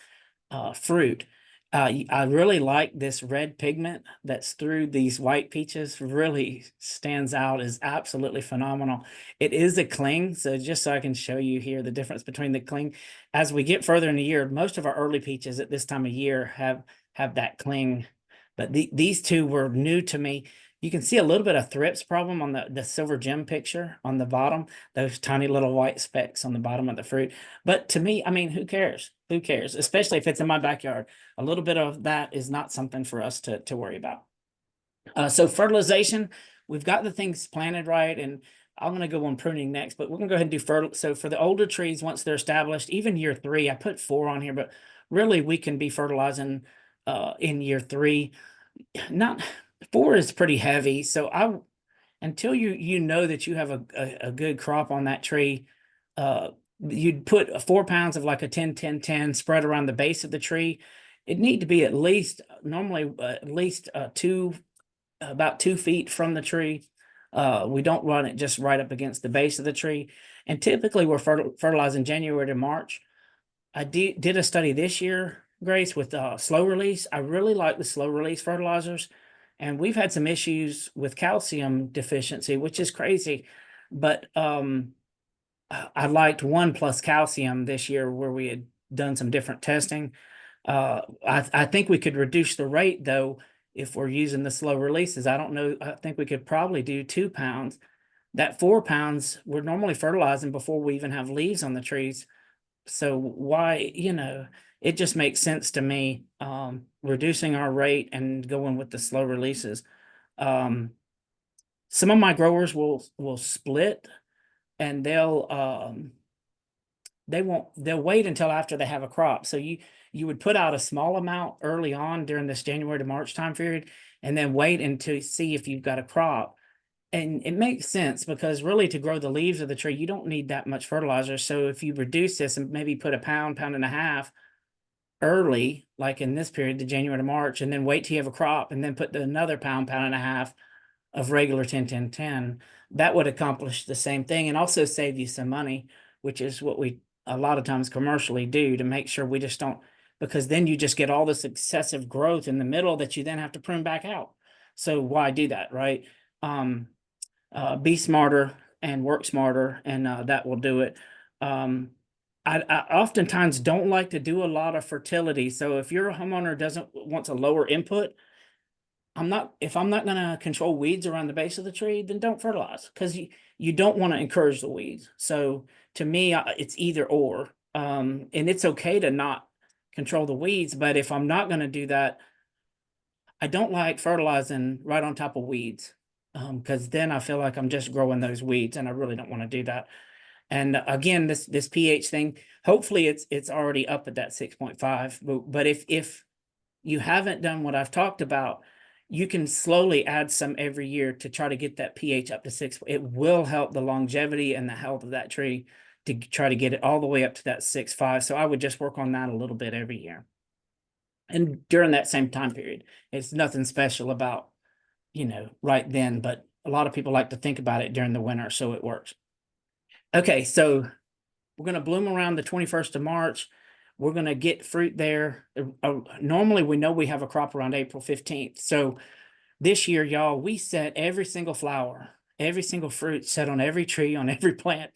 fruit. I really like this red pigment that's through these white peaches. Really stands out, is absolutely phenomenal. It is a cling, so just so I can show you here the difference between the cling. As we get further in the year, most of our early peaches at this time of year have that cling, but these 2 were new to me. You can see a little bit of thrips problem on the Silver Gem picture on the bottom, those tiny little white specks on the bottom of the fruit. But to me, I mean, who cares? Who cares? Especially if it's in my backyard. A little bit of that is not something for us to worry about. So fertilization, we've got the things planted right, and I'm going to go on pruning next, but we're going to go ahead and do fertile. So for the older trees, once they're established, even year 3, I put 4 on here, but really we can be fertilizing in year 3. Not 4 is pretty heavy, so until you know that you have a good crop on that tree, you'd put 4 pounds of like a 10-10-10 spread around the base of the tree. It need to be at least about 2 feet from the tree. We don't run it just right up against the base of the tree, and typically we're fertilizing January to March. I did a study this year, Grace, with slow release. I really like the slow release fertilizers. And we've had some issues with calcium deficiency, which is crazy. But I liked 1+ calcium this year, where we had done some different testing. I think we could reduce the rate, though, if we're using the slow releases. I don't know. I think we could probably do 2 pounds. That 4 pounds, we're normally fertilizing before we even have leaves on the trees. So why, it just makes sense to me, reducing our rate and going with the slow releases. Some of my growers will split, and they'll wait until after they have a crop. So you would put out a small amount early on during this January to March time period, and then wait until see if you've got a crop. And it makes sense, because really to grow the leaves of the tree, you don't need that much fertilizer. So if you reduce this and maybe put a pound and a half early, like in this period, the January to March, and then wait till you have a crop, and then put another pound and a half of regular 10-10-10, that would accomplish the same thing and also save you some money, which is what we a lot of times commercially do, to make sure we just don't, because then you just get all this excessive growth in the middle that you then have to prune back out. So why do that, right? Be smarter and work smarter, and that will do it. I oftentimes don't like to do a lot of fertility. So if you're a homeowner wants a lower input, if I'm not going to control weeds around the base of the tree, then don't fertilize, because you don't want to encourage the weeds. So to me, it's either or. And it's okay to not control the weeds, but if I'm not going to do that, I don't like fertilizing right on top of weeds, because then I feel like I'm just growing those weeds, and I really don't want to do that. And again, this pH thing, hopefully it's already up at that 6.5. But if you haven't done what I've talked about, you can slowly add some every year to try to get that pH up to 6. It will help the longevity and the health of that tree to try to get it all the way up to that 6.5. So I would just work on that a little bit every year. And during that same time period, it's nothing special about, right then, but a lot of people like to think about it during the winter, so it works. Okay, so we're going to bloom around the 21st of March. We're going to get fruit there. Normally, we know we have a crop around April 15th. So this year, y'all, we set every single flower, every single fruit set on every tree, on every plant,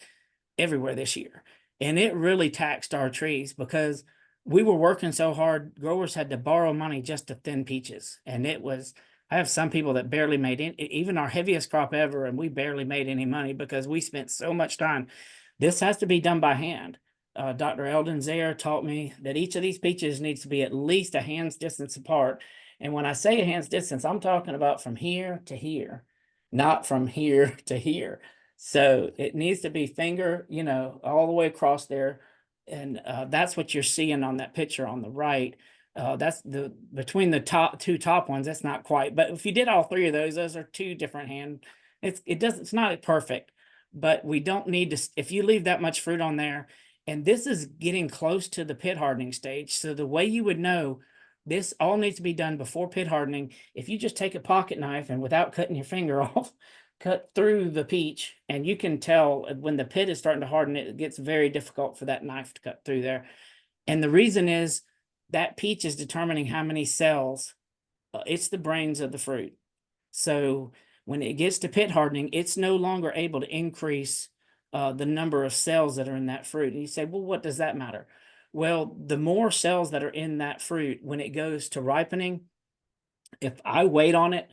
everywhere this year. And it really taxed our trees because we were working so hard. Growers had to borrow money just to thin peaches. And I have some people that barely made even our heaviest crop ever, and we barely made any money because we spent so much time. This has to be done by hand. Dr. Eldon Zaire taught me that each of these peaches needs to be at least a hand's distance apart. And when I say a hand's distance, I'm talking about from here to here, not from here to here. So it needs to be finger, all the way across there. And that's what you're seeing on that picture on the right. That's between the two top ones. That's not quite, but if you did all three of those are two different hand. It's not perfect, but we don't need to, if you leave that much fruit on there, and this is getting close to the pit hardening stage. So the way you would know this all needs to be done before pit hardening, if you just take a pocket knife and without cutting your finger off, cut through the peach, and you can tell when the pit is starting to harden, it gets very difficult for that knife to cut through there. And the reason is that peach is determining how many cells. It's the brains of the fruit. So when it gets to pit hardening, it's no longer able to increase the number of cells that are in that fruit. And you say, well, what does that matter? Well, the more cells that are in that fruit, when it goes to ripening, if I wait on it,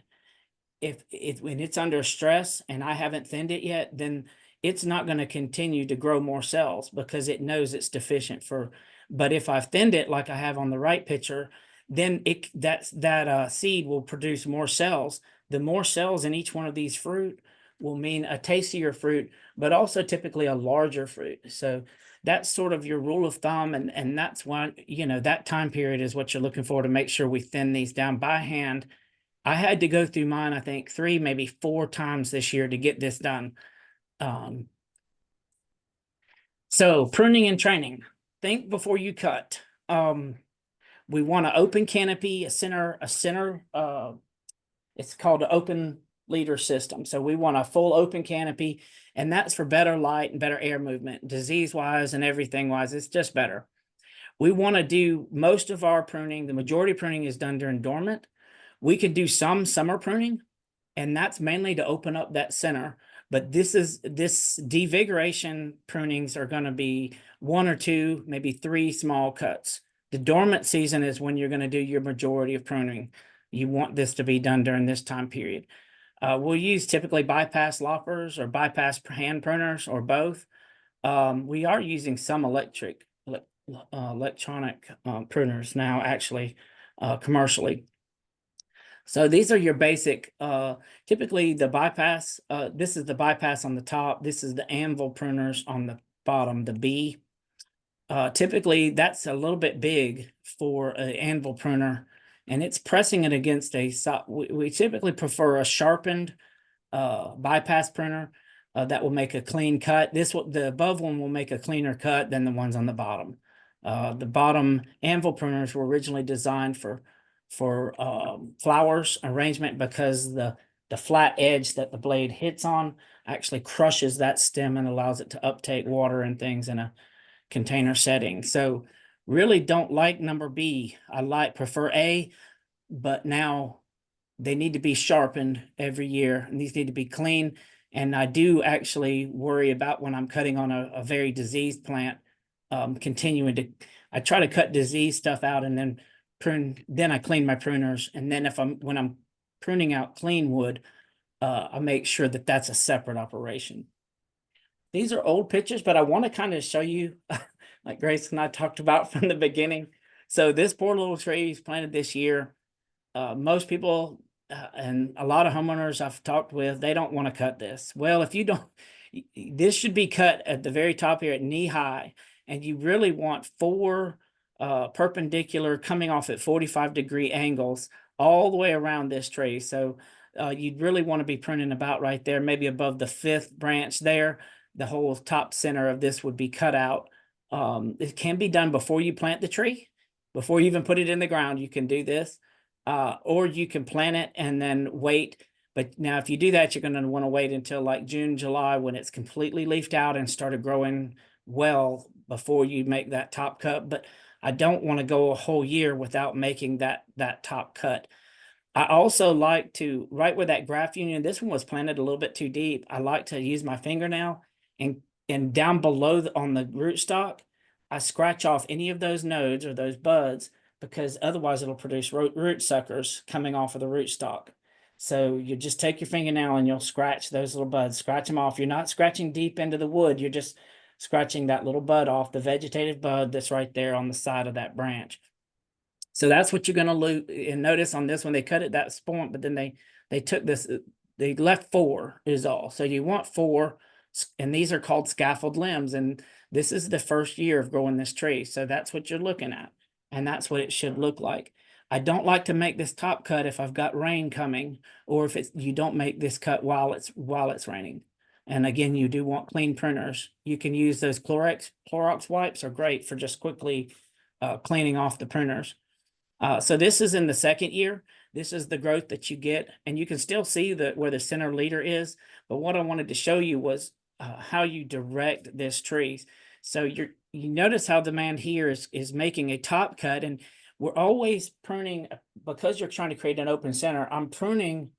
when it's under stress and I haven't thinned it yet, then it's not going to continue to grow more cells because it knows it's deficient for. But if I've thinned it like I have on the right picture, then that seed will produce more cells. The more cells in each one of these fruit will mean a tastier fruit, but also typically a larger fruit. So that's sort of your rule of thumb. And that's why, that time period is what you're looking for to make sure we thin these down by hand. I had to go through mine, I think 3, maybe 4 times this year to get this done. So pruning and training, think before you cut. We want an open canopy, a center, it's called an open leader system. So we want a full open canopy, and that's for better light and better air movement, disease-wise and everything-wise. It's just better. We want to do most of our pruning. The majority of pruning is done during dormant. We could do some summer pruning, and that's mainly to open up that center. But this devigoration prunings are going to be 1 or 2, maybe 3 small cuts. The dormant season is when you're going to do your majority of pruning. You want this to be done during this time period. We'll use typically bypass loppers or bypass hand pruners or both. We are using some electronic pruners now, actually, commercially. So these are your basic, typically the bypass, this is the bypass on the top. This is the anvil pruners on the bottom, the B. Typically that's a little bit big for an anvil pruner, and it's pressing it against we typically prefer a sharpened bypass pruner that will make a clean cut. The above one will make a cleaner cut than the ones on the bottom. The bottom anvil pruners were originally designed for flowers arrangement because the flat edge that the blade hits on actually crushes that stem and allows it to uptake water and things in a container setting. So really don't like number B. I prefer A, but now they need to be sharpened every year, and these need to be clean. And I do actually worry about when I'm cutting on a very diseased plant, I try to cut disease stuff out and then prune, then I clean my pruners. And then when I'm pruning out clean wood, I make sure that that's a separate operation. These are old pictures, but I want to kind of show you like Grace and I talked about from the beginning. So this poor little tree is planted this year. Most people and a lot of homeowners I've talked with, they don't want to cut this. Well, if you don't, this should be cut at the very top here at knee high, and you really want 4 perpendicular coming off at 45-degree angles all the way around this tree. So you'd really want to be pruning about right there, maybe above the 5th branch there. The whole top center of this would be cut out. It can be done before you plant the tree, before you even put it in the ground. You can do this, or you can plant it and then wait. But now if you do that, you're going to want to wait until like June, July, when it's completely leafed out and started growing well before you make that top cut. But I don't want to go a whole year without making that top cut. I also like to, right where that graft union, this one was planted a little bit too deep. I like to use my fingernail and down below on the rootstock, I scratch off any of those nodes or those buds, because otherwise it'll produce root suckers coming off of the rootstock. So you just take your fingernail and you'll scratch those little buds, scratch them off. You're not scratching deep into the wood. You're just scratching that little bud off, the vegetative bud that's right there on the side of that branch. So that's what you're going to lose. And notice on this one, they cut it that point, but then they took this, they left 4 is all. So you want 4, and these are called scaffold limbs. And this is the first year of growing this tree. So that's what you're looking at. And that's what it should look like. I don't like to make this top cut if I've got rain coming, or if you don't make this cut while it's raining. And again, you do want clean pruners. You can use those Clorox wipes are great for just quickly cleaning off the pruners. So this is in the 2nd year. This is the growth that you get, and you can still see where the center leader is. But what I wanted to show you was how you direct this tree. So you notice how the man here is making a top cut, and we're always pruning because you're trying to create an open center. I'm pruning,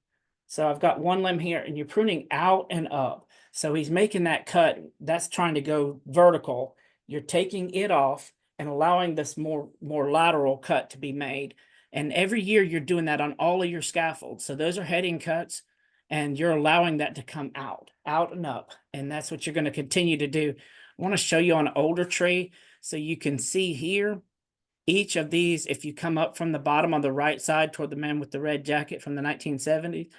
so I've got one limb here, and you're pruning out and up. So he's making that cut. That's trying to go vertical. You're taking it off and allowing this more lateral cut to be made. And every year you're doing that on all of your scaffolds. So those are heading cuts, and you're allowing that to come out and up. And that's what you're going to continue to do. I want to show you on an older tree so you can see here, each of these, if you come up from the bottom on the right side toward the man with the red jacket from the 1970s,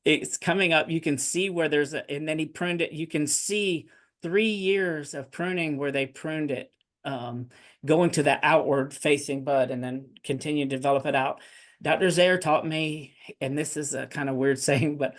it's coming up. You can see where there's and then he pruned it. You can see 3 years of pruning where they pruned it, going to the outward facing bud and then continue to develop it out. Dr. Zaire taught me, and this is a kind of weird saying, but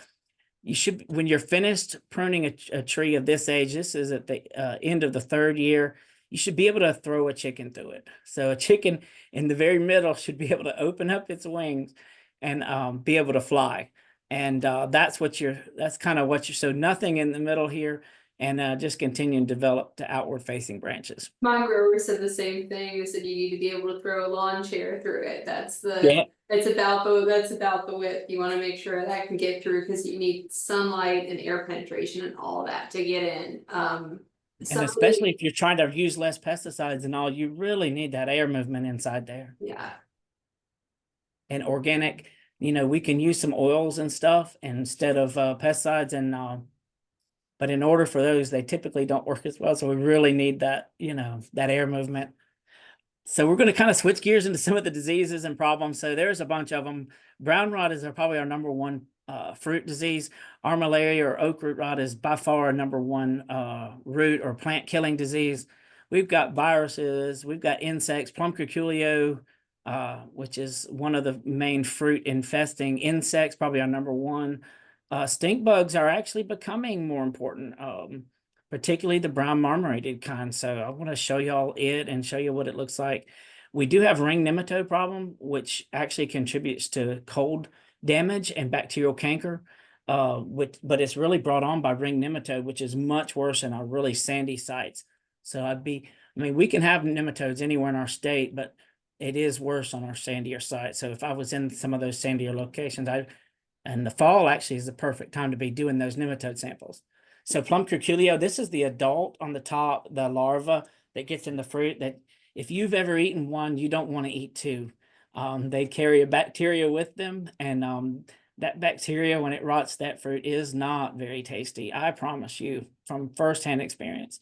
you should, when you're finished pruning a tree of this age, this is at the end of the 3rd year, you should be able to throw a chicken through it. So a chicken in the very middle should be able to open up its wings and be able to fly. And that's kind of what you're, so nothing in the middle here, and just continue to develop to outward facing branches.
My grower said the same thing. He said you need to be able to throw a lawn chair through it. That's about the width. You want to make sure that can get through, because you need sunlight and air penetration and all that to get in.
And especially if you're trying to use less pesticides and all, you really need that air movement inside there.
Yeah.
And organic, we can use some oils and stuff instead of pesticides, and but in order for those, they typically don't work as well. So we really need that, that air movement. So we're going to kind of switch gears into some of the diseases and problems. So there's a bunch of them. Brown rot is probably our #1 fruit disease. Armillaria or oak root rot is by far our #1 root or plant killing disease. We've got viruses, we've got insects, plum curculio, which is one of the main fruit infesting insects, probably our #1. Stink bugs are actually becoming more important, particularly the brown marmorated kind. So I want to show y'all it and show you what it looks like. We do have ring nematode problem, which actually contributes to cold damage and bacterial canker, but it's really brought on by ring nematode, which is much worse in our really sandy sites. So we can have nematodes anywhere in our state, but it is worse on our sandier sites. So if I was in some of those sandier locations, and the fall actually is the perfect time to be doing those nematode samples. So plum curculio, this is the adult on the top, the larva that gets in the fruit, that if you've ever eaten one, you don't want to eat 2. They carry a bacteria with them, and that bacteria, when it rots that fruit, is not very tasty. I promise you from firsthand experience.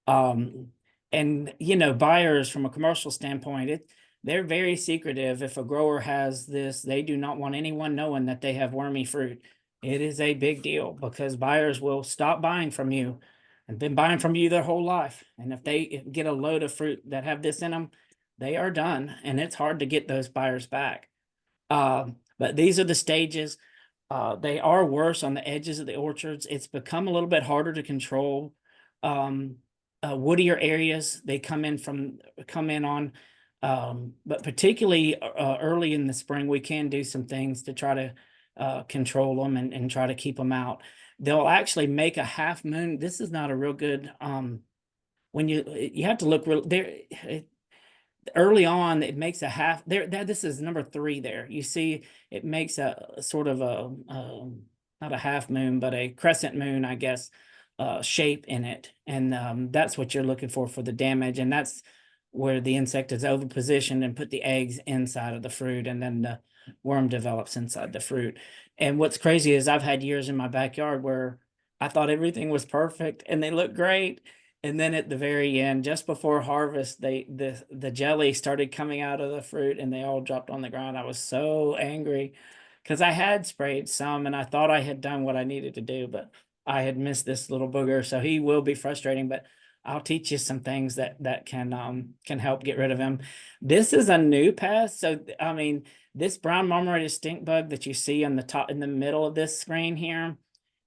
And you know, buyers from a commercial standpoint, they're very secretive. If a grower has this, they do not want anyone knowing that they have wormy fruit. It is a big deal because buyers will stop buying from you and been buying from you their whole life. And if they get a load of fruit that have this in them, they are done, and it's hard to get those buyers back. But these are the stages. They are worse on the edges of the orchards. It's become a little bit harder to control. Woodier areas they come in on, but particularly early in the spring, we can do some things to try to control them and try to keep them out. They'll actually make a half moon. This is not a real good when you have to look real there. Early on, it makes a half there. This is number 3 there. You see, it makes a sort of a not a half moon, but a crescent moon, I guess, shape in it. And that's what you're looking for the damage. And that's where the insect is over positioned and put the eggs inside of the fruit, and then the worm develops inside the fruit. And what's crazy is I've had years in my backyard where I thought everything was perfect and they look great. And then at the very end, just before harvest, the jelly started coming out of the fruit and they all dropped on the ground. I was so angry because I had sprayed some and I thought I had done what I needed to do, but I had missed this little booger. So he will be frustrating, but I'll teach you some things that can help get rid of him. This is a new pest. So, I mean, this brown marmorated stink bug that you see on the top in the middle of this screen here,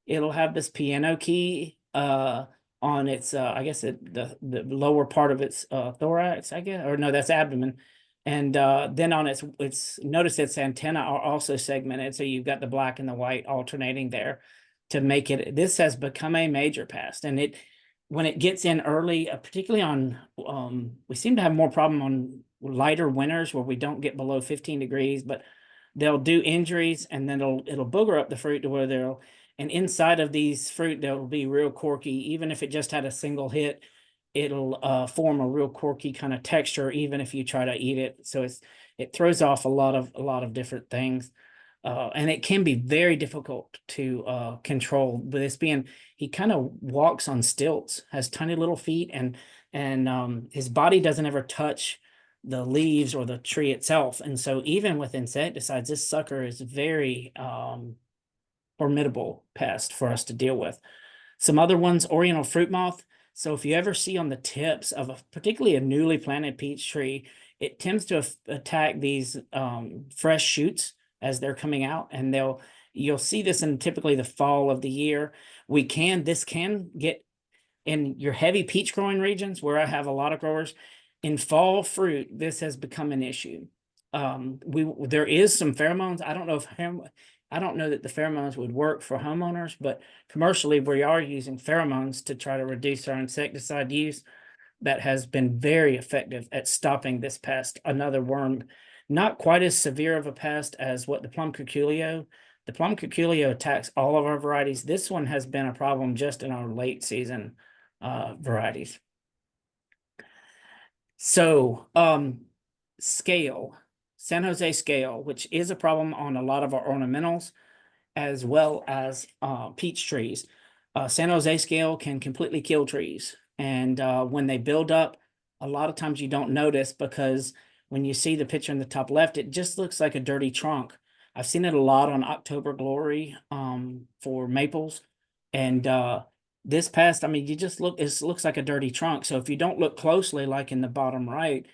it'll have this piano key on its I guess the lower part of its thorax, I guess, or no, that's abdomen. And then on its notice its antenna are also segmented, so you've got the black and the white alternating there to make it. This has become a major pest, and when it gets in early, particularly on we seem to have more problem on lighter winters where we don't get below 15 degrees, but they'll do injuries, and then it'll booger up the fruit to where and inside of these fruit, they'll be real corky. Even if it just had a single hit, it'll form a real corky kind of texture, even if you try to eat it. So it throws off a lot of different things. And it can be very difficult to control. But he kind of walks on stilts, has tiny little feet, and his body doesn't ever touch the leaves or the tree itself. And so even with insecticides, this sucker is very formidable pest for us to deal with. Some other ones, Oriental fruit moth. So if you ever see on the tips of particularly a newly planted peach tree, it tends to attack these fresh shoots as they're coming out, and you'll see this in typically the fall of the year. This can get in your heavy peach growing regions where I have a lot of growers. In fall fruit, this has become an issue. There is some pheromones. I don't know that the pheromones would work for homeowners, but commercially we are using pheromones to try to reduce our insecticide use. That has been very effective at stopping this pest. Another worm, not quite as severe of a pest as what the plum curculio. The plum curculio attacks all of our varieties. This one has been a problem just in our late season varieties. So scale, San Jose scale, which is a problem on a lot of our ornamentals, as well as peach trees. San Jose scale can completely kill trees. And when they build up, a lot of times you don't notice, because when you see the picture in the top left, it just looks like a dirty trunk. I've seen it a lot on October Glory for maples. And this pest, I mean, it looks like a dirty trunk. So if you don't look closely, like in the bottom right,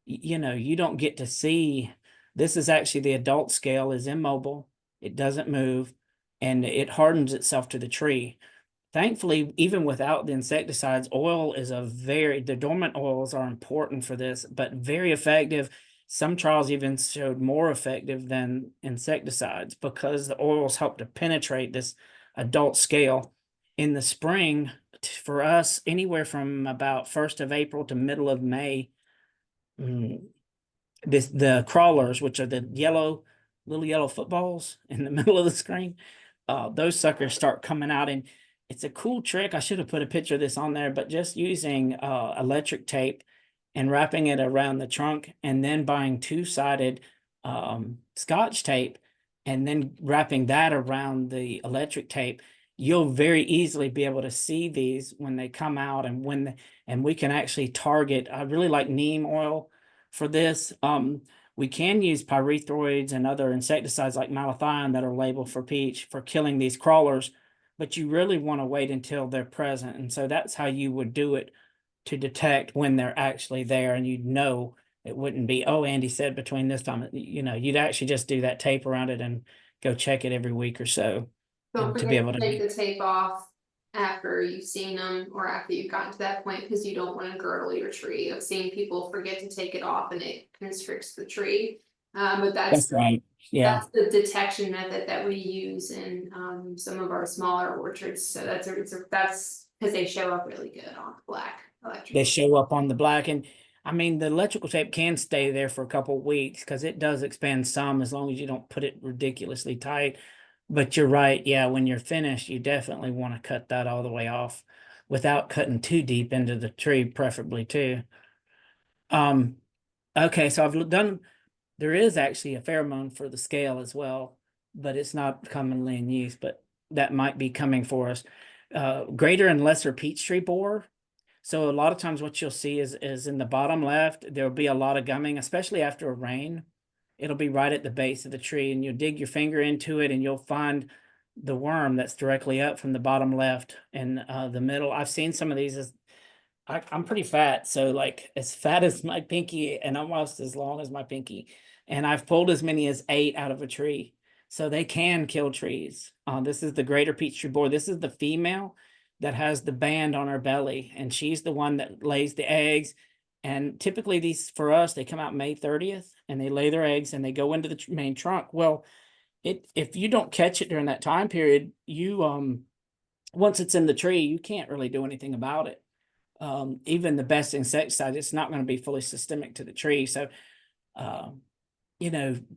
you don't get to see. This is actually the adult scale is immobile. It doesn't move, and it hardens itself to the tree. Thankfully, even without the insecticides, the dormant oils are important for this, but very effective. Some trials even showed more effective than insecticides because the oils help to penetrate this adult scale. In the spring, for us, anywhere from about 1st of April to middle of May, the crawlers, which are the little yellow footballs in the middle of the screen, those suckers start coming out. And it's a cool trick. I should have put a picture of this on there, but just using electric tape and wrapping it around the trunk, and then buying 2-sided Scotch tape, and then wrapping that around the electric tape. you'll very easily be able to see these when they come out, and and we can actually target. I really like neem oil for this. We can use pyrethroids and other insecticides like malathion that are labeled for peach for killing these crawlers, but you really want to wait until they're present. And so that's how you would do it to detect when they're actually there. And you'd know it wouldn't be, oh, Andy said between this time, you'd actually just do that tape around it and go check it every week or so.
Don't
And to be
forget
able
to
to
take the tape off after you've seen them or after you've gotten to that point, because you don't want to girdle your tree. I've seen people forget to take it off and it constricts the tree. But
That's right. Yeah.
that's the detection method that we use in some of our smaller orchards. So that's because they show up really good on black
They
electrical.
show up on the black. And I mean, the electrical tape can stay there for a couple of weeks because it does expand some as long as you don't put it ridiculously tight. But you're right. Yeah, when you're finished, you definitely want to cut that all the way off without cutting too deep into the tree, preferably too. Okay, so I've done, there is actually a pheromone for the scale as well, but it's not commonly in use, but that might be coming for us. Greater and lesser peach tree borer. So a lot of times what you'll see is in the bottom left, there'll be a lot of gumming, especially after a rain. It'll be right at the base of the tree, and you'll dig your finger into it and you'll find the worm that's directly up from the bottom left and the middle. I've seen some of these as I'm pretty fat, so like as fat as my pinky and almost as long as my pinky. And I've pulled as many as 8 out of a tree. So they can kill trees. This is the greater peach tree borer. This is the female that has the band on her belly, and she's the one that lays the eggs. And typically these, for us, they come out May 30th and they lay their eggs and they go into the main trunk. Well, if you don't catch it during that time period, you once it's in the tree, you can't really do anything about it. Even the best insecticide, it's not going to be fully systemic to the tree. So,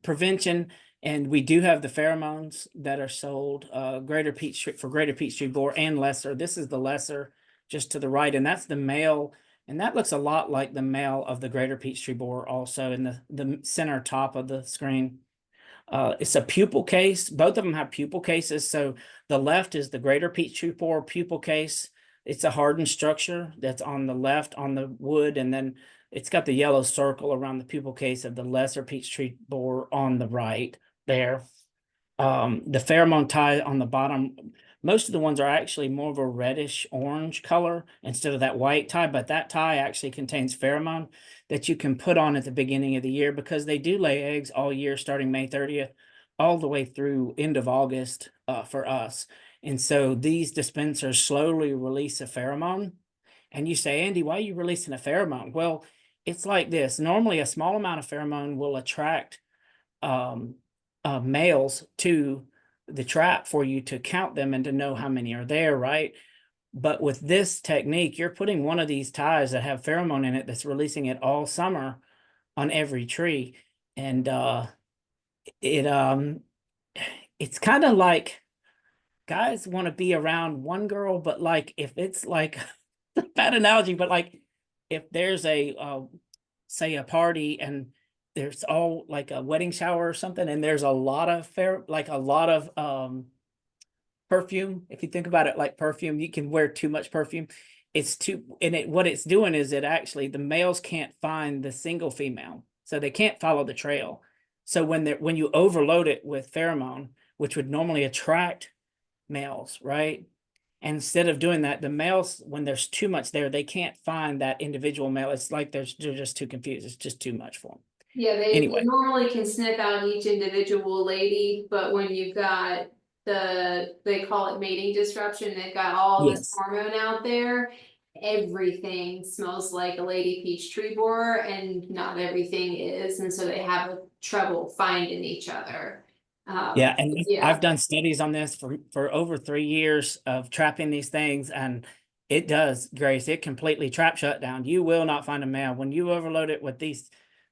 prevention, and we do have the pheromones that are sold, greater peach tree borer and lesser. This is the lesser just to the right, and that's the male, and that looks a lot like the male of the greater peach tree borer also in the center top of the screen. It's a pupil case. Both of them have pupil cases. So the left is the greater peach tree borer pupil case. It's a hardened structure that's on the left on the wood, and then it's got the yellow circle around the pupil case of the lesser peach tree borer on the right there. The pheromone tie on the bottom, most of the ones are actually more of a reddish orange color instead of that white tie, but that tie actually contains pheromone that you can put on at the beginning of the year because they do lay eggs all year starting May 30th all the way through end of August for us. And so these dispensers slowly release a pheromone. And you say, Andy, why are you releasing a pheromone? Well, it's like this. Normally, a small amount of pheromone will attract males to the trap for you to count them and to know how many are there, right? But with this technique, you're putting one of these ties that have pheromone in it that's releasing it all summer on every tree. And it's kind of like guys want to be around one girl, but like if it's like a bad analogy, but like if there's a say a party and there's all like a wedding shower or something, and there's a lot of perfume. If you think about it like perfume, you can wear too much perfume. It's too, and what it's doing is it actually, the males can't find the single female, so they can't follow the trail. So when you overload it with pheromone, which would normally attract males, right? And instead of doing that, the males, when there's too much there, they can't find that individual male. It's like they're just too confused. It's just too much for them.
Yeah, they
Anyway.
normally can sniff out each individual lady, but when you've got they call it mating disruption, they've got all this hormone out there, everything smells like a lady peach tree borer, and not everything is, and so they have trouble finding each other.
Yeah, and I've done studies on this for over 3 years of trapping these things, and it does, Grace. It completely trap shut down. You will not find a male when you overload it with these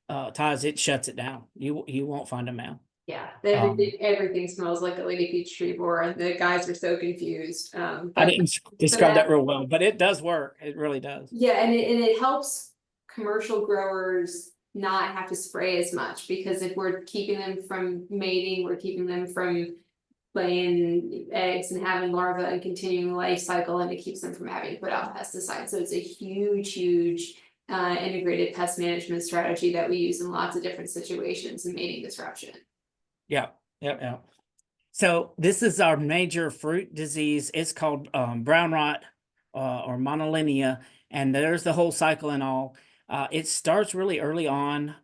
ties. It shuts it down. You won't find a male.
Yeah, everything smells like a lady peach tree borer, and the guys are so confused.
I didn't describe that real well, but it does work. It really does.
Yeah, and it helps commercial growers not have to spray as much, because if we're keeping them from mating, we're keeping them from laying eggs and having larvae and continuing life cycle, and it keeps them from having to put out pesticides. So it's a huge integrated pest management strategy that we use in lots of different situations in mating disruption.
Yeah. So this is our major fruit disease. It's called brown rot or monolinea, and there's the whole cycle and all. It starts really early on.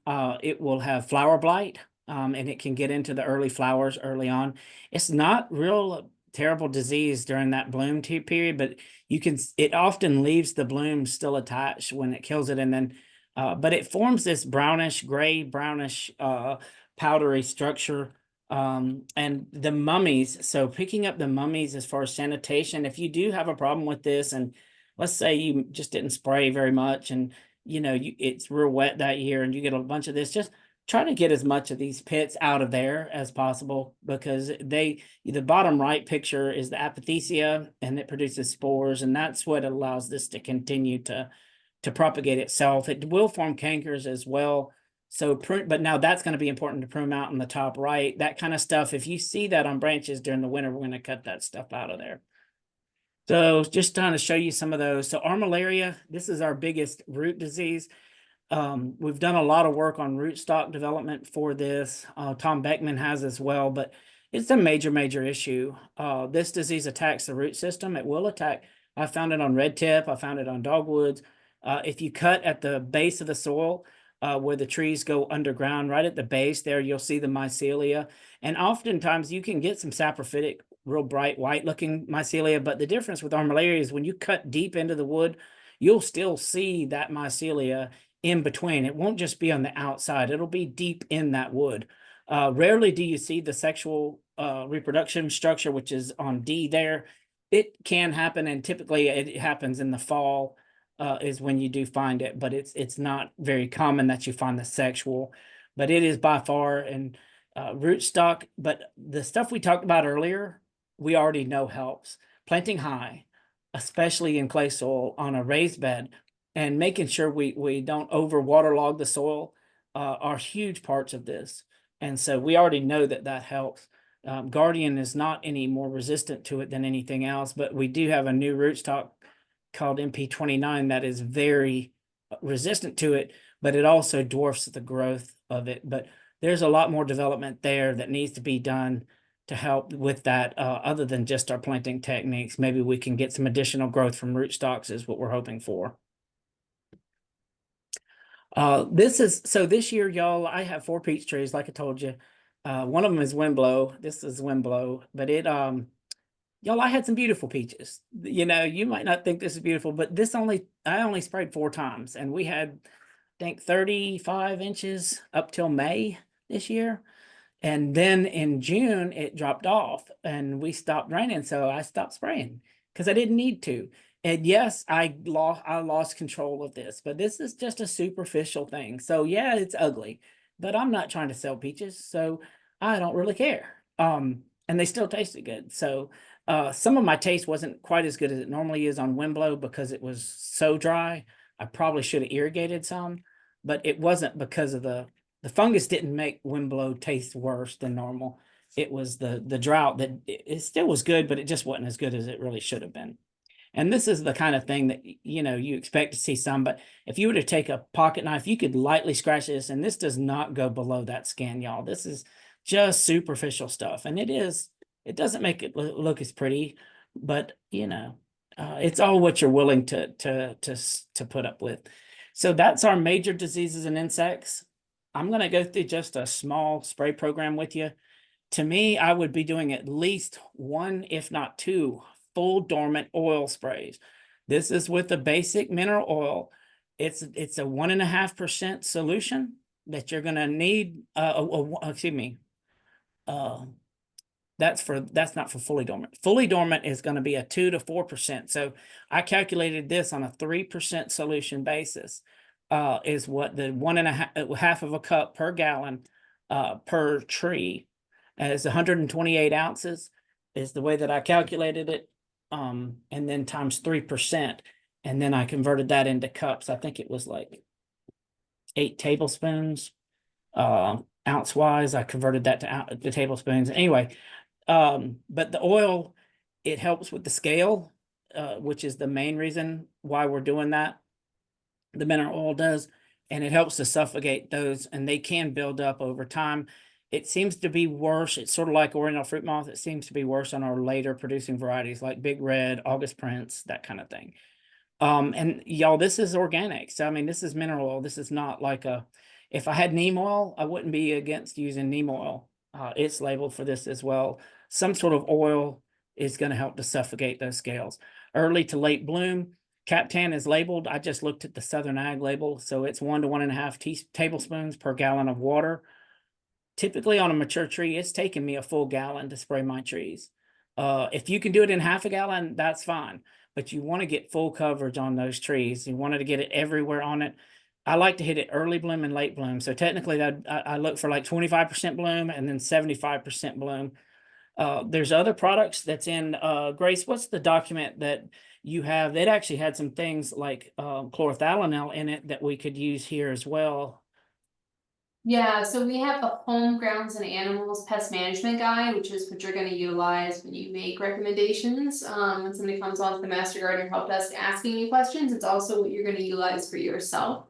It will have flower blight, and it can get into the early flowers early on. It's not real terrible disease during that bloom period, but it often leaves the bloom still attached when it kills it, and then but it forms this brownish powdery structure. And the mummies, so picking up the mummies as far as sanitation, if you do have a problem with this, and let's say you just didn't spray very much, and it's real wet that year and you get a bunch of this, just try to get as much of these pits out of there as possible, because the bottom right picture is the apothecia, and it produces spores, and that's what allows this to continue to propagate itself. It will form cankers as well. So but now that's going to be important to prune out in the top right. That kind of stuff, if you see that on branches during the winter, we're going to cut that stuff out of there. So just trying to show you some of those. So armillaria, this is our biggest root disease. We've done a lot of work on rootstock development for this. Tom Beckman has as well, but it's a major issue. This disease attacks the root system. It will attack. I found it on red tip. I found it on dogwoods. If you cut at the base of the soil, where the trees go underground, right at the base there, you'll see the mycelia. And oftentimes you can get some saprophytic, real bright white looking mycelia, but the difference with armillaria is when you cut deep into the wood, you'll still see that mycelia in between. It won't just be on the outside, it'll be deep in that wood. Rarely do you see the sexual reproduction structure, which is on D there. It can happen, and typically it happens in the fall. Is when you do find it, but it's not very common that you find the sexual, but it is by far and rootstock. But the stuff we talked about earlier, we already know helps. Planting high, especially in clay soil on a raised bed, and making sure we don't over waterlog the soil are huge parts of this. And so we already know that helps. Guardian is not any more resistant to it than anything else, but we do have a new rootstock called MP29 that is very resistant to it, but it also dwarfs the growth of it. But there's a lot more development there that needs to be done to help with that, other than just our planting techniques. Maybe we can get some additional growth from rootstocks is what we're hoping for. This year, y'all, I have 4 peach trees, like I told you. One of them is windblow. This is windblow, but y'all, I had some beautiful peaches. You might not think this is beautiful, but I only sprayed 4 times, and we had, I think, 35 inches up till May this year. And then in June, it dropped off and we stopped raining. So I stopped spraying because I didn't need to. And yes, I lost control of this, but this is just a superficial thing. So yeah, it's ugly, but I'm not trying to sell peaches, so I don't really care. And they still tasted good. So some of my taste wasn't quite as good as it normally is on windblow because it was so dry. I probably should have irrigated some, but it wasn't because of the fungus didn't make windblow taste worse than normal. It was the drought that it still was good, but it just wasn't as good as it really should have been. And this is the kind of thing that, you expect to see some, but if you were to take a pocket knife, you could lightly scratch this, and this does not go below that skin, y'all. This is just superficial stuff. And it doesn't make it look as pretty, but it's all what you're willing to put up with. So that's our major diseases and insects. I'm going to go through just a small spray program with you. To me, I would be doing at least 1, if not 2, full dormant oil sprays. This is with a basic mineral oil. It's a 1.5% solution that you're going to need. Excuse me. That's not for fully dormant. Fully dormant is going to be a 2 to 4%. So I calculated this on a 3% solution basis. Is what the 1.5 of a cup per gallon per tree is 128 ounces is the way that I calculated it. And then times 3. And then I converted that into cups. I think it was like 8 tablespoons. Ounce wise, I converted that to tablespoons. Anyway, But the oil, it helps with the scale, which is the main reason why we're doing that. The mineral oil does, and it helps to suffocate those, and they can build up over time. It seems to be worse. It's sort of like Oriental fruit moth. It seems to be worse on our later producing varieties like Big Red, August Prince, that kind of thing. And y'all, this is organic. So, I mean, this is mineral oil. This is not like if I had neem oil, I wouldn't be against using neem oil. It's labeled for this as well. Some sort of oil is going to help to suffocate those scales. Early to late bloom, Captan is labeled. I just looked at the Southern Ag label. So it's 1 to 1.5 tablespoons per gallon of water. Typically on a mature tree, it's taking me a full gallon to spray my trees. If you can do it in half a gallon, that's fine. But you want to get full coverage on those trees. You wanted to get it everywhere on it. I like to hit it early bloom and late bloom. So technically that I look for like 25% bloom and then 75% bloom. There's other products that's in, Grace, what's the document that you have? It actually had some things like chlorothalonil in it that we could use here as well.
Yeah, so we have the Home Grounds and Animals Pest Management Guide, which is what you're gonna utilize when you make recommendations. When somebody comes onto the Master Gardener Help Desk asking you questions, it's also what you're gonna utilize for yourself.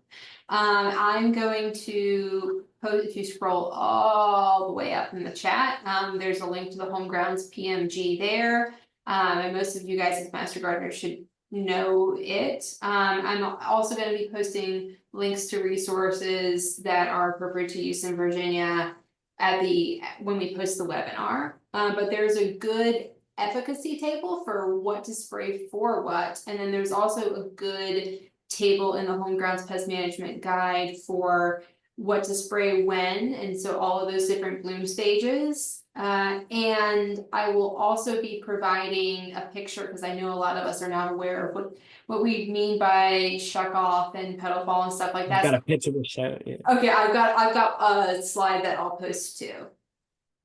I'm going to post, if you scroll all the way up in the chat, there's a link to the Home Grounds PMG there. And most of you guys as Master Gardeners should know it. I'm also going to be posting links to resources that are appropriate to use in Virginia when we post the webinar. But there's a good efficacy table for what to spray for what, and then there's also a good table in the Home Grounds Pest Management Guide for what to spray when, and so all of those different bloom stages. And I will also be providing a picture, because I know a lot of us are not aware of what we mean by shuck off and petal fall and stuff like that.
I've got a picture to show you.
Okay, I've got a slide that I'll post too.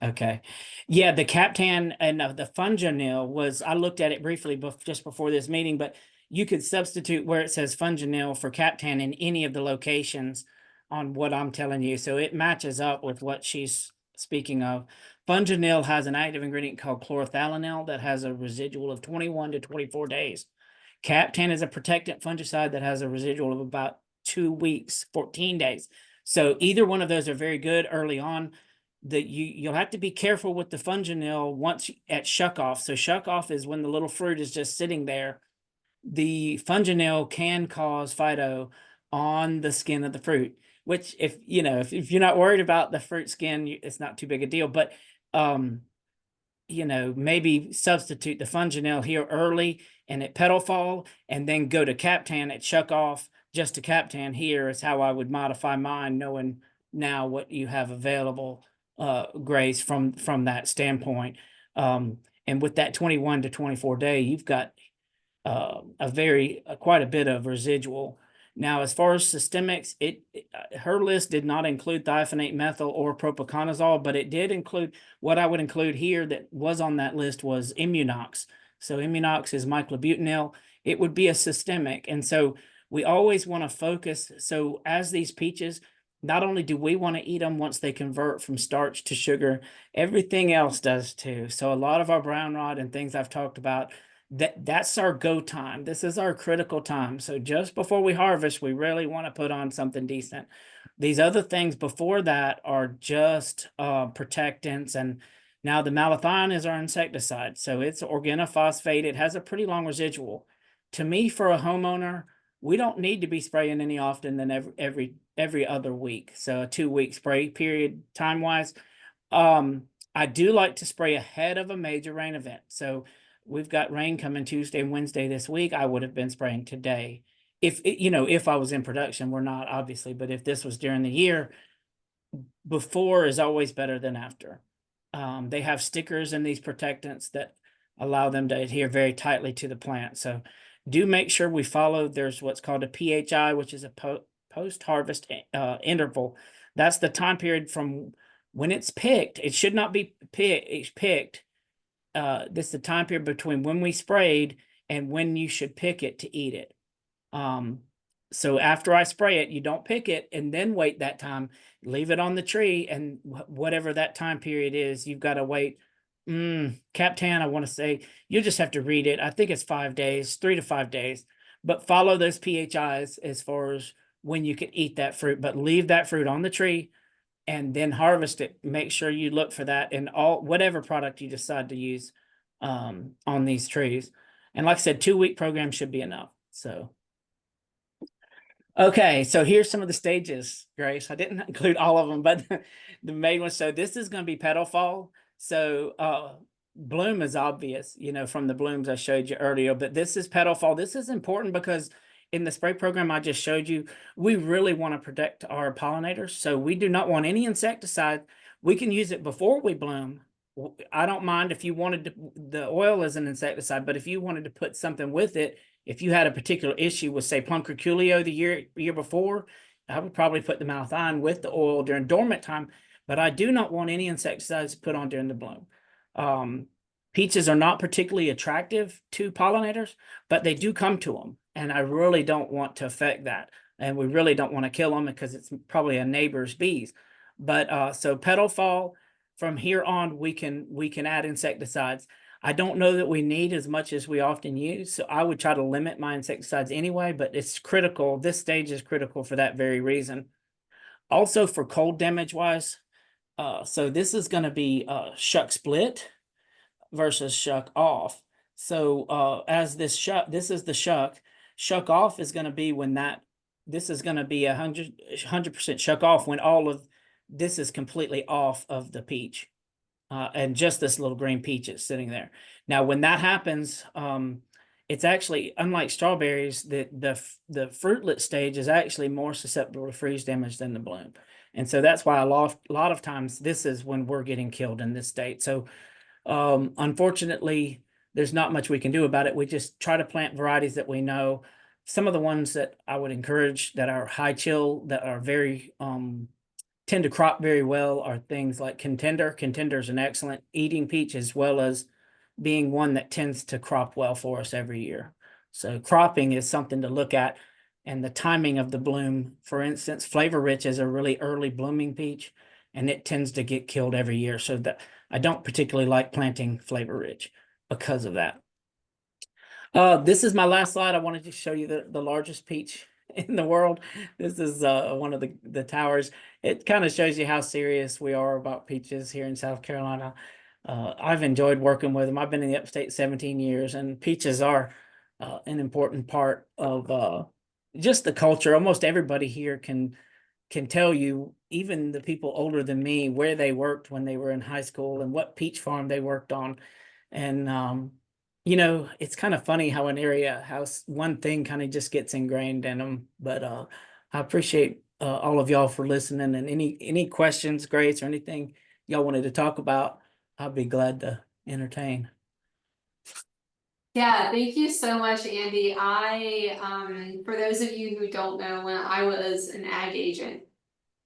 Okay. Yeah, the Captan and the Funginil was, I looked at it briefly just before this meeting, but you could substitute where it says Funginil for Captan in any of the locations on what I'm telling you. So it matches up with what she's speaking of. Funginil has an active ingredient called chlorothalonil that has a residual of 21 to 24 days. Captan is a protectant fungicide that has a residual of about 2 weeks, 14 days. So either one of those are very good early on. You'll have to be careful with the Funginil once at shuck off. So shuck off is when the little fruit is just sitting there. The Funginil can cause phyto on the skin of the fruit, which if you're not worried about the fruit skin, it's not too big a deal. But maybe substitute the Funginil here early and at petal fall, and then go to Captan at shuck off. Just to Captan here is how I would modify mine, knowing now what you have available, Grace, from that standpoint. And with that 21 to 24 day, you've got quite a bit of residual. Now, as far as systemics, her list did not include thiophanate methyl or propiconazole, but it did include what I would include here that was on that list was Immunox. So Immunox is myclobutanil. It would be a systemic. And so we always want to focus. So as these peaches, not only do we want to eat them once they convert from starch to sugar, everything else does too. So a lot of our brown rot and things I've talked about, that's our go time. This is our critical time. So just before we harvest, we really want to put on something decent. These other things before that are just protectants. And now the malathion is our insecticide. So it's organophosphate. It has a pretty long residual. To me, for a homeowner, we don't need to be spraying any often than every other week. So a 2-week spray period time-wise. I do like to spray ahead of a major rain event. So we've got rain coming Tuesday and Wednesday this week. I would have been spraying today. If I was in production, we're not obviously, but if this was during the year, before is always better than after. They have stickers in these protectants that allow them to adhere very tightly to the plant. So do make sure we follow, there's what's called a PHI, which is a post-harvest interval. That's the time period from when it's picked. It should not be picked. This is the time period between when we sprayed and when you should pick it to eat it. So after I spray it, you don't pick it and then wait that time. Leave it on the tree, and whatever that time period is, you've got to wait Captan, I want to say you just have to read it. I think it's 5 days, 3 to 5 days, but follow those PHIs as far as when you can eat that fruit, but leave that fruit on the tree and then harvest it. Make sure you look for that in all whatever product you decide to use on these trees. And like I said, 2-week program should be enough. So okay, so here's some of the stages, Grace. I didn't include all of them, but the main one. So this is going to be petal fall. So bloom is obvious, you know, from the blooms I showed you earlier, but this is petal fall. This is important because in the spray program I just showed you, we really want to protect our pollinators. So we do not want any insecticide. We can use it before we bloom. I don't mind if you wanted to, the oil is an insecticide, but if you wanted to put something with it, if you had a particular issue with, say, Plum-Curculio the year before, I would probably put the malathion with the oil during dormant time, but I do not want any insecticides put on during the bloom. Peaches are not particularly attractive to pollinators, but they do come to them, and I really don't want to affect that. And we really don't want to kill them because it's probably a neighbor's bees. But so petal fall, from here on, we can add insecticides. I don't know that we need as much as we often use, so I would try to limit my insecticides anyway, but it's critical. This stage is critical for that very reason. Also for cold damage wise, so this is going to be shuck split versus shuck off. So as this is the shuck off is going to be when this is going to be 100% shuck off when all of this is completely off of the peach. And just this little green peach is sitting there. Now, when that happens, it's actually, unlike strawberries, the fruitlet stage is actually more susceptible to freeze damage than the bloom. And so that's why a lot of times this is when we're getting killed in this state. So unfortunately, there's not much we can do about it. We just try to plant varieties that we know. Some of the ones that I would encourage that are high chill, that are very tend to crop very well are things like Contender. Contender is an excellent eating peach, as well as being one that tends to crop well for us every year. So cropping is something to look at, and the timing of the bloom. For instance, Flavor Rich is a really early blooming peach, and it tends to get killed every year. So that I don't particularly like planting Flavor Rich because of that. This is my last slide. I wanted to show you the largest peach in the world. This is one of the towers. It kind of shows you how serious we are about peaches here in South Carolina. I've enjoyed working with them. I've been in the upstate 17 years, and peaches are an important part of just the culture. Almost everybody here can tell you, even the people older than me, where they worked when they were in high school and what peach farm they worked on. And you know, it's kind of funny how one thing kind of just gets ingrained in them. But I appreciate all of y'all for listening, and any questions, Grace, or anything y'all wanted to talk about, I'll be glad to entertain.
Yeah, thank you so much, Andy. For those of you who don't know, when I was an ag agent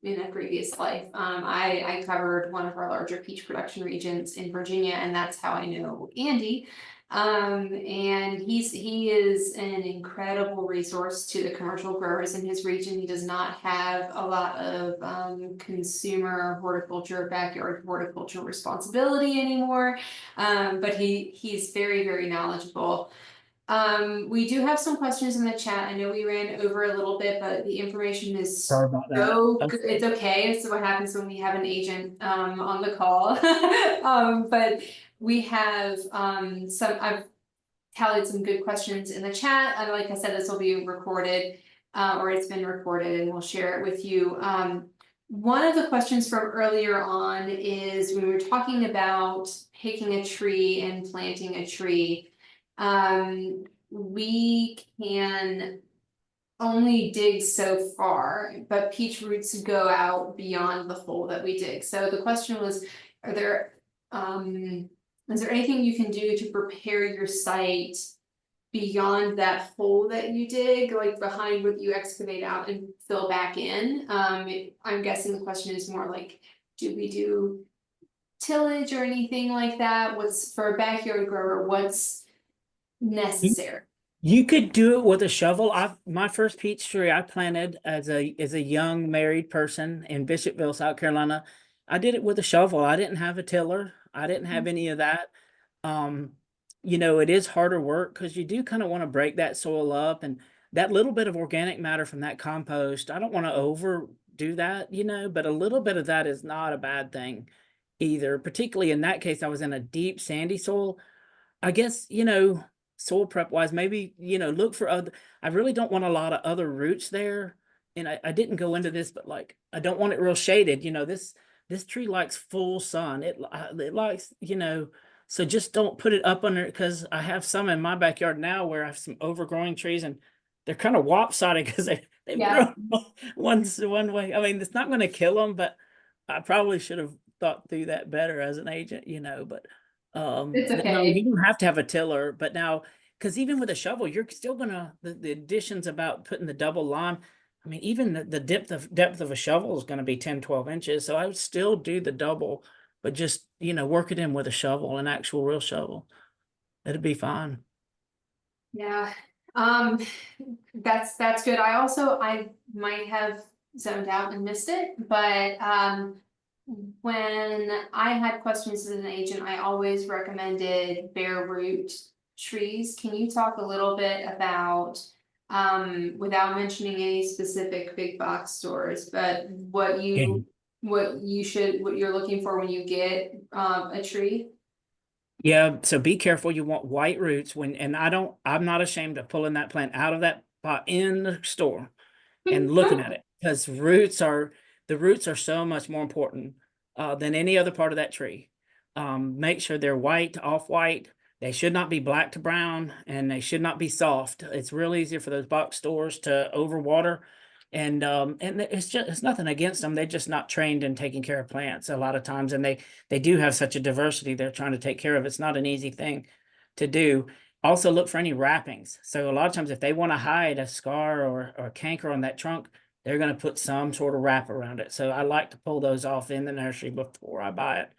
in a previous life, I covered one of our larger peach production regions in Virginia, and that's how I know Andy. And he is an incredible resource to the commercial growers in his region. He does not have a lot of consumer horticulture, backyard horticulture responsibility anymore, but he's very, very knowledgeable. We do have some questions in the chat. I know we ran over a little bit, but the information is
Sorry about that.
so good. It's okay. It's what happens when we have an agent on the call. But we have I've tallied some good questions in the chat. Like I said, this will be recorded, or it's been recorded, and we'll share it with you. One of the questions from earlier on is when we were talking about picking a tree and planting a tree. We can only dig so far, but peach roots go out beyond the hole that we dig. So the question was, is there anything you can do to prepare your site beyond that hole that you dig, like behind what you excavate out and fill back in? I'm guessing the question is more like, do we do tillage or anything like that? What's for a backyard grower, what's necessary?
You could do it with a shovel. My first peach tree I planted as a young married person in Bishopville, South Carolina. I did it with a shovel. I didn't have a tiller. I didn't have any of that. Um, it is harder work because you do kind of want to break that soil up, and that little bit of organic matter from that compost. I don't want to overdo that, but a little bit of that is not a bad thing either. Particularly in that case, I was in a deep sandy soil. I guess, soil prep wise, maybe, look for other, I really don't want a lot of other roots there. And I didn't go into this, but like, I don't want it real shaded. This tree likes full sun. It likes, so just don't put it up under it, because I have some in my backyard now where I have some overgrowing trees, and they're kind of lopsided because they've
Yeah,
grown one way. I mean, it's not going to kill them, but I probably should have thought through that better as an agent, but
it's
no, you
okay.
don't have to have a tiller. But now, because even with a shovel, you're still gonna the additions about putting the double lime. I mean, even the depth of a shovel is going to be 10, 12 inches. So I would still do the double, but just, work it in with a shovel, an actual real shovel. It'd be fine.
Yeah, um, that's good. I might have zoned out and missed it, but when I had questions as an agent, I always recommended bare root trees. Can you talk a little bit about, without mentioning any specific big box stores, but
Okay.
what you're looking for when you get a tree?
Yeah, so be careful. You want white roots and I'm not ashamed of pulling that plant out of that pot in the store and looking at it, because the roots are so much more important than any other part of that tree. Make sure they're white, off-white. They should not be black to brown, and they should not be soft. It's real easy for those box stores to overwater. And it's nothing against them. They're just not trained in taking care of plants a lot of times. And they do have such a diversity they're trying to take care of. It's not an easy thing to do. Also look for any wrappings. So a lot of times if they want to hide a scar or a canker on that trunk, they're going to put some sort of wrap around it. So I like to pull those off in the nursery before I buy it.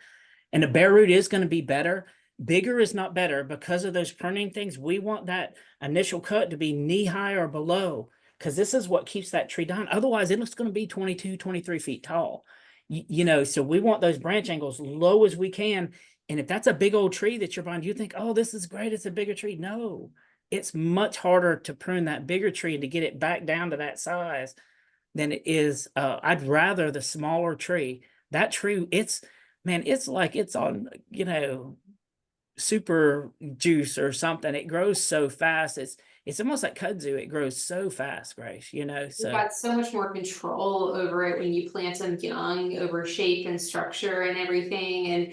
And the bare root is going to be better. Bigger is not better because of those pruning things. We want that initial cut to be knee high or below, because this is what keeps that tree down. Otherwise, it's going to be 22, 23 feet tall. So we want those branch angles low as we can. And if that's a big old tree that you're buying, you think, oh, this is great, it's a bigger tree. No, it's much harder to prune that bigger tree to get it back down to that size than it is. I'd rather the smaller tree. That tree, it's like it's on, super juice or something. It grows so fast. It's almost like kudzu. It grows so fast, Grace,
You've
so
got so much more control over it when you plant them young, over shape and structure and everything. And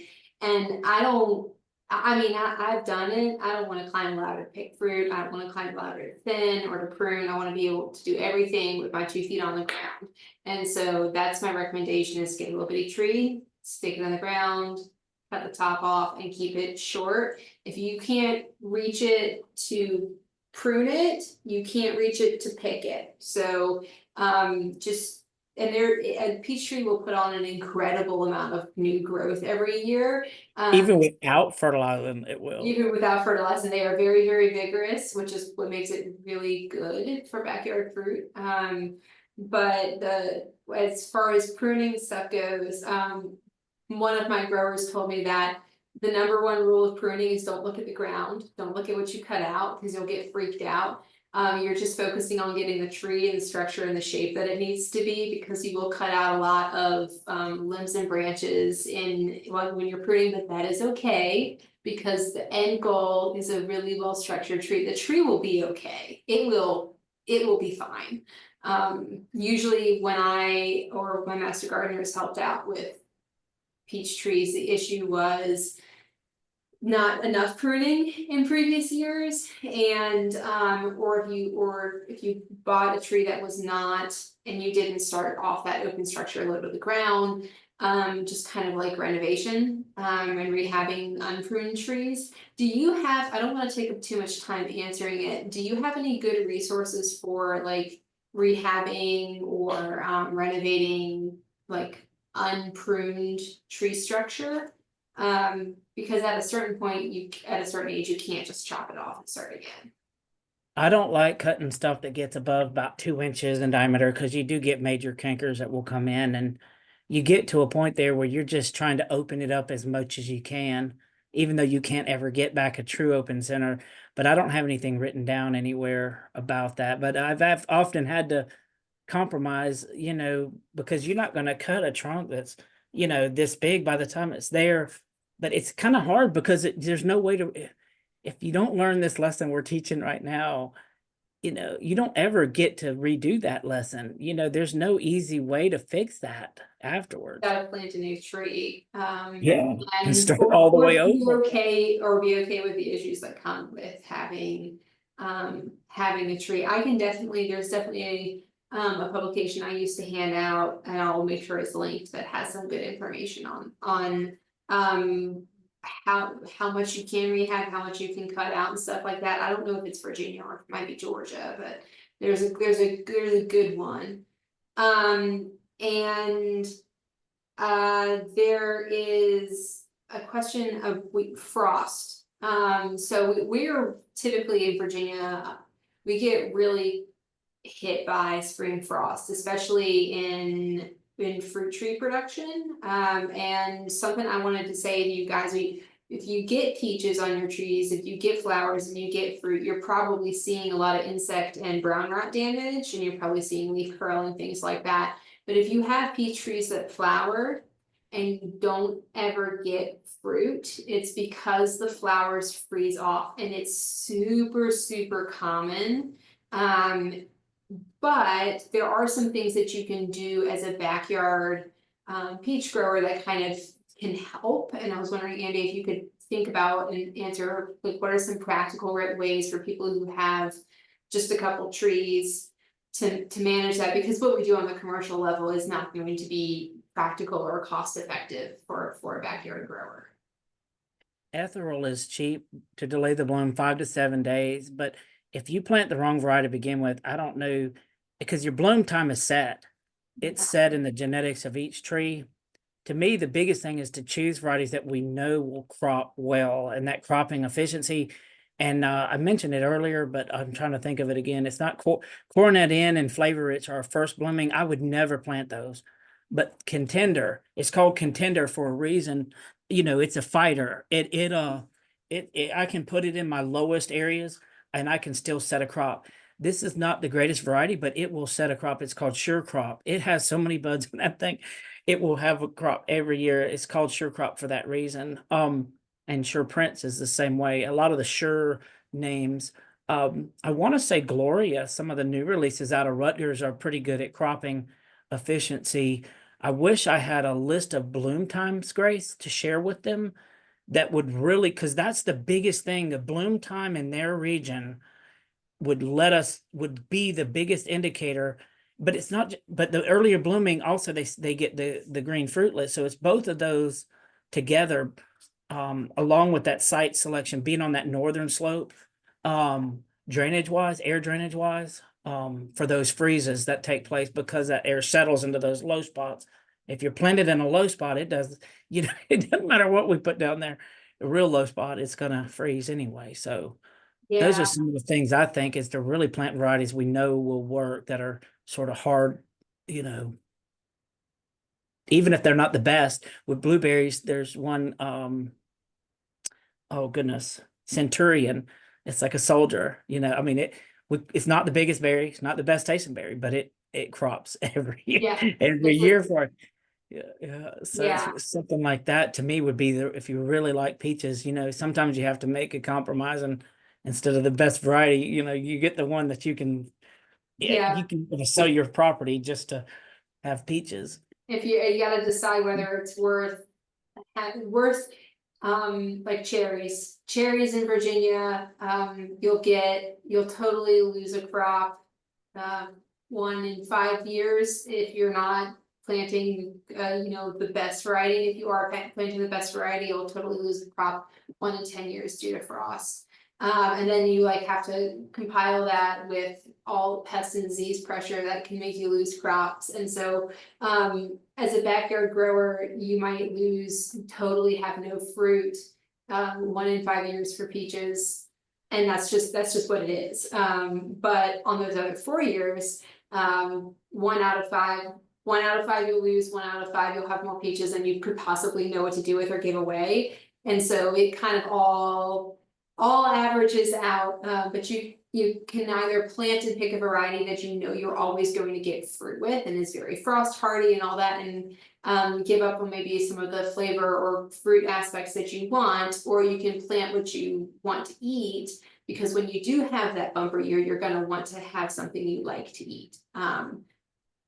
I mean, I've done it. I don't want to climb a ladder to pick fruit. I don't want to climb a ladder to thin or to prune. I want to be able to do everything with my 2 feet on the ground. And so that's my recommendation, is get a little bitty tree, stick it on the ground, cut the top off and keep it short. If you can't reach it to prune it, you can't reach it to pick it. So and peach tree will put on an incredible amount of new growth every year.
even without fertilizing, it will.
Even without fertilizing, they are very, very vigorous, which is what makes it really good for backyard fruit. But as far as pruning stuff goes, one of my growers told me that the number one rule of pruning is don't look at the ground, don't look at what you cut out, because you'll get freaked out. You're just focusing on getting the tree and the structure and the shape that it needs to be, because you will cut out a lot of limbs and branches when you're pruning, but that is okay, because the end goal is a really well structured tree. The tree will be okay. It will be fine. Usually when I or my master gardeners helped out with peach trees, the issue was not enough pruning in previous years, and or if you bought a tree that was not, and you didn't start off that open structure low to the ground, just kind of like renovation and rehabbing unpruned trees. Do you have, I don't want to take up too much time answering it, do you have any good resources for like rehabbing or renovating like unpruned tree structure? Because at a certain point, at a certain age, you can't just chop it off and start again.
I don't like cutting stuff that gets above about 2 inches in diameter, because you do get major cankers that will come in, you get to a point there where you're just trying to open it up as much as you can, even though you can't ever get back a true open center. But I don't have anything written down anywhere about that. But I've often had to compromise, because you're not going to cut a trunk that's, this big by the time it's there. But it's kind of hard because there's no way to, if you don't learn this lesson we're teaching right now, you don't ever get to redo that lesson. There's no easy way to fix that afterwards.
Gotta plant a new tree.
Yeah, and
And
start all the way
be
over.
okay, or be okay with the issues that come with having a tree. There's definitely a publication I used to hand out, and I'll make sure it's linked, that has some good information on how much you can rehab, how much you can cut out and stuff like that. I don't know if it's Virginia or if it might be Georgia, but there's a good one. And there is a question of frost. So we're typically in Virginia, we get really hit by spring frost, especially in fruit tree production. And something I wanted to say to you guys, if you get peaches on your trees, if you get flowers and you get fruit, you're probably seeing a lot of insect and brown rot damage, and you're probably seeing leaf curl and things like that. But if you have peach trees that flower and you don't ever get fruit, it's because the flowers freeze off, and it's super, super common. But there are some things that you can do as a backyard peach grower that kind of can help. And I was wondering, Andy, if you could think about and answer, like, what are some practical ways for people who have just a couple trees to manage that? Because what we do on the commercial level is not going to be practical or cost effective for a backyard grower.
Ethereal is cheap to delay the bloom 5 to 7 days, but if you plant the wrong variety to begin with, I don't know, because your bloom time is set. It's set in the genetics of each tree. To me, the biggest thing is to choose varieties that we know will crop well, and that cropping efficiency. And I mentioned it earlier, but I'm trying to think of it again. It's not Coronet Inn and Flavor Rich are first blooming. I would never plant those. But Contender, it's called Contender for a reason. It's a fighter. I can put it in my lowest areas and I can still set a crop. This is not the greatest variety, but it will set a crop. It's called Sure Crop. It has so many buds in that thing. It will have a crop every year. It's called Sure Crop for that reason. And Sure Prince is the same way. A lot of the Sure names. I want to say Gloria, some of the new releases out of Rutgers are pretty good at cropping efficiency. I wish I had a list of bloom times, Grace, to share with them that would really, because that's the biggest thing. The bloom time in their region would be the biggest indicator. But it's not, but the earlier blooming also they get the green fruitless. So it's both of those together, along with that site selection being on that northern slope, drainage wise, air drainage wise, for those freezes that take place because that air settles into those low spots. If you're planted in a low spot, it does, it doesn't matter what we put down there. A real low spot, it's gonna freeze anyway. So those are some of the things I think is to really plant varieties we know will work that are sort of hard, even if they're not the best. With blueberries, there's one, oh goodness, Centurion. It's like a soldier, I mean, it's not the biggest berry, it's not the best tasting berry, but it crops every year for it. Yeah. So something like that to me would be if you really like peaches, sometimes you have to make a compromise, and instead of the best variety, you get the one that you can sell your property just to have peaches.
If you gotta decide whether it's worth like cherries in Virginia, you'll totally lose a crop 1 in 5 years if you're not planting the best variety. If you are planting the best variety, you'll totally lose the crop 1 in 10 years due to frost. And then you have to compile that with all pest and disease pressure that can make you lose crops. And so as a backyard grower, you might totally have no fruit 1 in 5 years for peaches. And that's just what it is. But on those other 4 years, 1 out of 5 1 out of 5 you'll lose, 1 out of 5 you'll have more peaches than you could possibly know what to do with or give away. And so it kind of all averages out, but you can either plant and pick a variety that you know you're always going to get fruit with and is very frost hardy and all that, and give up on maybe some of the flavor or fruit aspects that you want, or you can plant what you want to eat, because when you do have that bumper year, you're gonna want to have something you like to eat.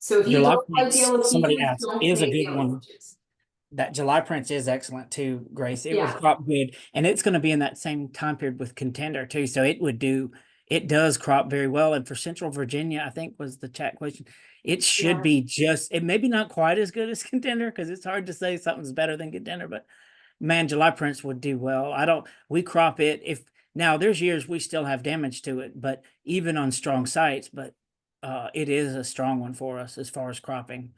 So if you
July
don't like
Prince,
yellow
somebody
peaches,
asked,
don't
is a
plant
good
yellow
one.
peaches.
That July Prince is excellent too, Grace. It was
Yeah.
crop good, and it's going to be in that same time period with Contender too. So it does crop very well. And for Central Virginia, I think was the chat question. It should
Yeah.
be it maybe not quite as good as Contender, because it's hard to say something's better than Contender, but man, July Prince would do well. We crop it now there's years we still have damage to it, but even on strong sites, but it is a strong one for us as far as cropping.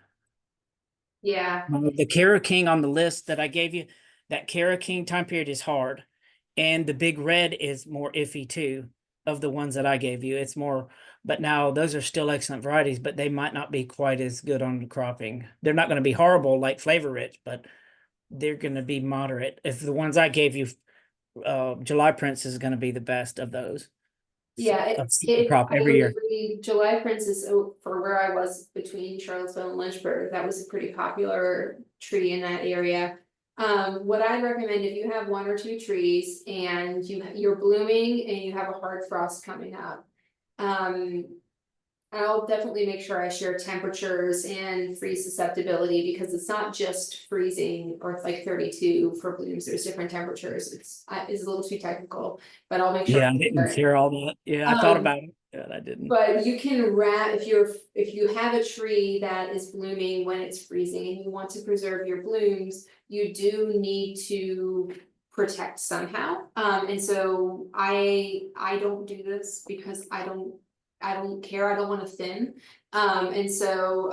Yeah.
The Kara King on the list that I gave you, that Kara King time period is hard. And the Big Red is more iffy too, of the ones that I gave you. It's more, but now those are still excellent varieties, but they might not be quite as good on the cropping. They're not going to be horrible like Flavor Rich, but they're going to be moderate. If the ones I gave you, July Prince is going to be the best of those.
Yeah,
Crop
I
every
would
year.
agree. July Prince is, for where I was between Charlottesville and Lynchburg, that was a pretty popular tree in that area. What I'd recommend, if you have 1 or 2 trees and you're blooming and you have a hard frost coming up, I'll definitely make sure I share temperatures and freeze susceptibility, because it's not just freezing or it's like 32 for blooms. There's different temperatures. It's a little too technical, but I'll make sure.
Yeah, I didn't share all that. Yeah, I thought about it. Yeah, I didn't.
But you can if you have a tree that is blooming when it's freezing and you want to preserve your blooms, you do need to protect somehow. And so I don't do this because I don't care, I don't want to thin. And so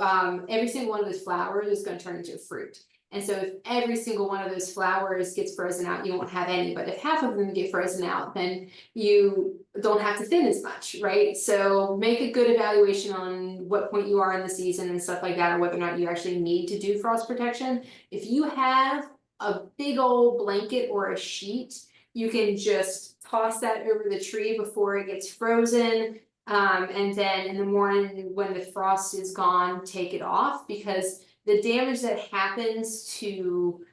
every single one of those flowers is going to turn into fruit. And so if every single one of those flowers gets frozen out, you won't have any. But if half of them get frozen out, then you don't have to thin as much, right? So make a good evaluation on what point you are in the season and stuff like that, or whether or not you actually need to do frost protection. If you have a big old blanket or a sheet, you can just toss that over the tree before it gets frozen. And then in the morning when the frost is gone, take it off, because the damage that happens to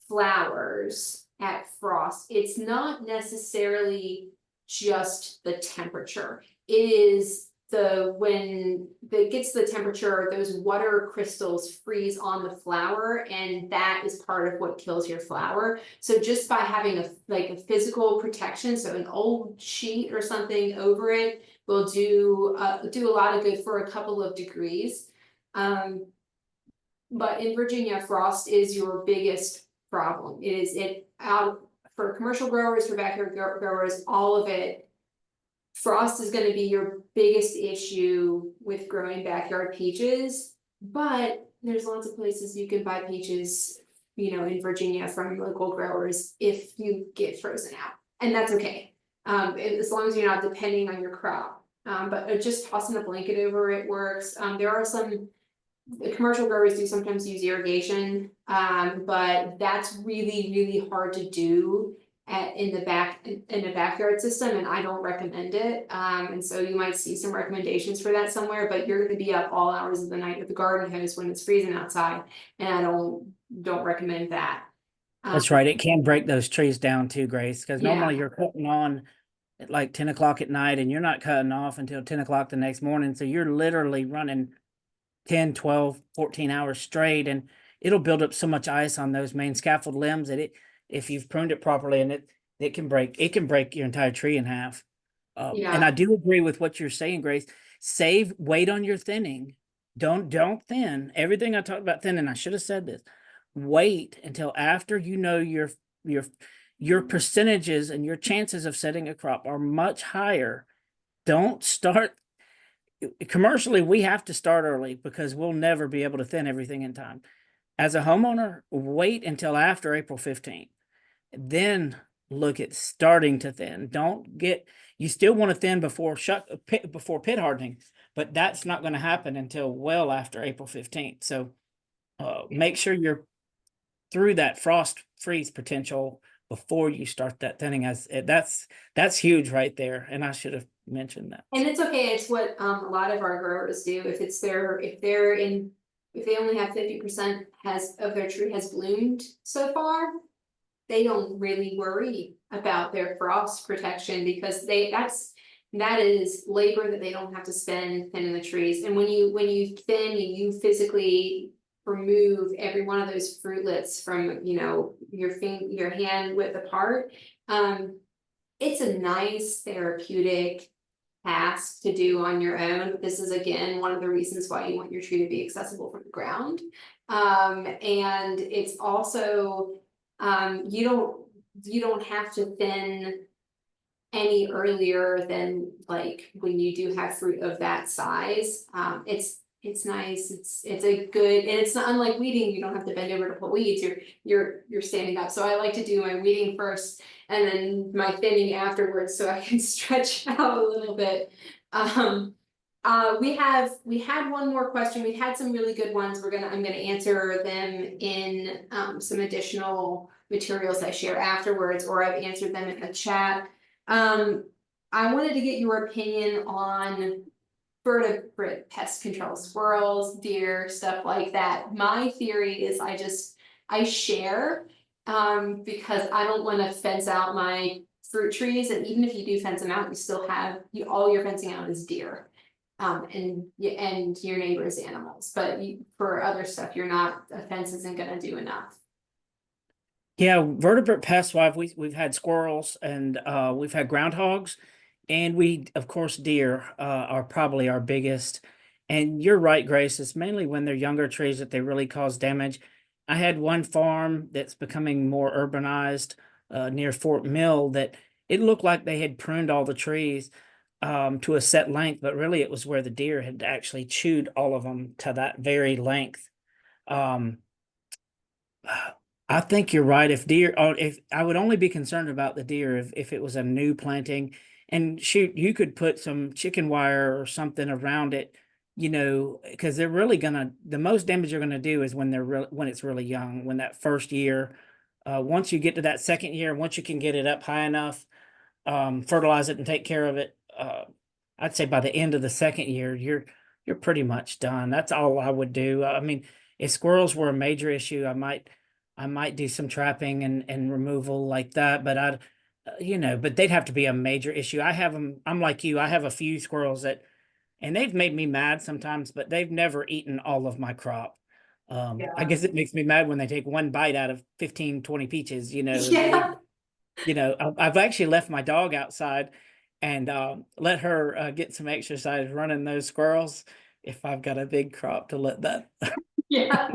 flowers at frost, it's not necessarily just the temperature. It is when it gets the temperature, those water crystals freeze on the flower, and that is part of what kills your flower. So just by having a physical protection, so an old sheet or something over it will do a lot of good for a couple of degrees. But in Virginia, frost is your biggest problem. For commercial growers, for backyard growers, all of it. Frost is going to be your biggest issue with growing backyard peaches, but there's lots of places you can buy peaches, in Virginia from local growers if you get frozen out, and that's okay. As long as you're not depending on your crop. But just tossing a blanket over it works. There are the commercial growers do sometimes use irrigation, but that's really, really hard to do in the backyard system, and I don't recommend it. And so you might see some recommendations for that somewhere, but you're going to be up all hours of the night with the garden hose when it's freezing outside, and I don't recommend that.
That's right. It can break those trees down too, Grace, because normally
Yeah.
you're cutting on at like 10 o'clock at night and you're not cutting off until 10 o'clock the next morning. So you're literally running 10, 12, 14 hours straight, and it'll build up so much ice on those main scaffold limbs that if you've pruned it properly, and it can break your entire tree in half. And I do agree with what you're saying, Grace. Wait on your thinning. Don't thin. Everything I talked about thinning, I should have said this. Wait until after you know your percentages and your chances of setting a crop are much higher. Don't start commercially. We have to start early because we'll never be able to thin everything in time. As a homeowner, wait until after April 15th. Then look at starting to thin. Don't get, you still want to thin before before pit hardening, but that's not going to happen until well after April 15th. So make sure you're through that frost freeze potential before you start that thinning. As that's huge right there, and I should have mentioned that.
And it's okay, it's what a lot of our growers do. If they only have 50% of their tree has bloomed so far, they don't really worry about their frost protection, because that is labor that they don't have to spend thinning the trees. And when you thin, you physically remove every one of those fruitlets from, your hand width apart. It's a nice therapeutic task to do on your own. But this is, again, one of the reasons why you want your tree to be accessible from the ground. And it's also, you don't have to thin any earlier than like when you do have fruit of that size. It's nice. It's a good, and it's not unlike weeding. You don't have to bend over to pull weeds. You're standing up. So I like to do my weeding first and then my thinning afterwards, so I can stretch out a little bit. We had one more question. We had some really good ones. I'm gonna answer them in some additional materials I share afterwards, or I've answered them in the chat. I wanted to get your opinion on vertebrate pest control, squirrels, deer, stuff like that. My theory is I share because I don't want to fence out my fruit trees, and even if you do fence them out, you still have all you're fencing out is deer. And your neighbor's animals, but for other stuff, a fence isn't gonna do enough.
Yeah, vertebrate pests wise, we've had squirrels and we've had groundhogs, and we, of course, deer are probably our biggest. And you're right, Grace, it's mainly when they're younger trees that they really cause damage. I had one farm that's becoming more urbanized near Fort Mill that it looked like they had pruned all the trees to a set length, but really it was where the deer had actually chewed all of them to that very length. Um, I think you're right. If I would only be concerned about the deer if it was a new planting, and shoot, you could put some chicken wire or something around it, because they're really the most damage you're gonna do is when when it's really young, when that first year. Once you get to that second year, once you can get it up high enough, fertilize it and take care of it, I'd say by the end of the second year, you're pretty much done. That's all I would do. I mean, if squirrels were a major issue, I might do some trapping and removal like that, but but they'd have to be a major issue. I'm like you, I have a few squirrels and they've made me mad sometimes, but they've never eaten all of my crop. I guess it makes me mad when they take one bite out of 15, 20 peaches,
Yeah.
I've actually left my dog outside and let her get some exercise running those squirrels if I've got a big crop to let that.
Yeah.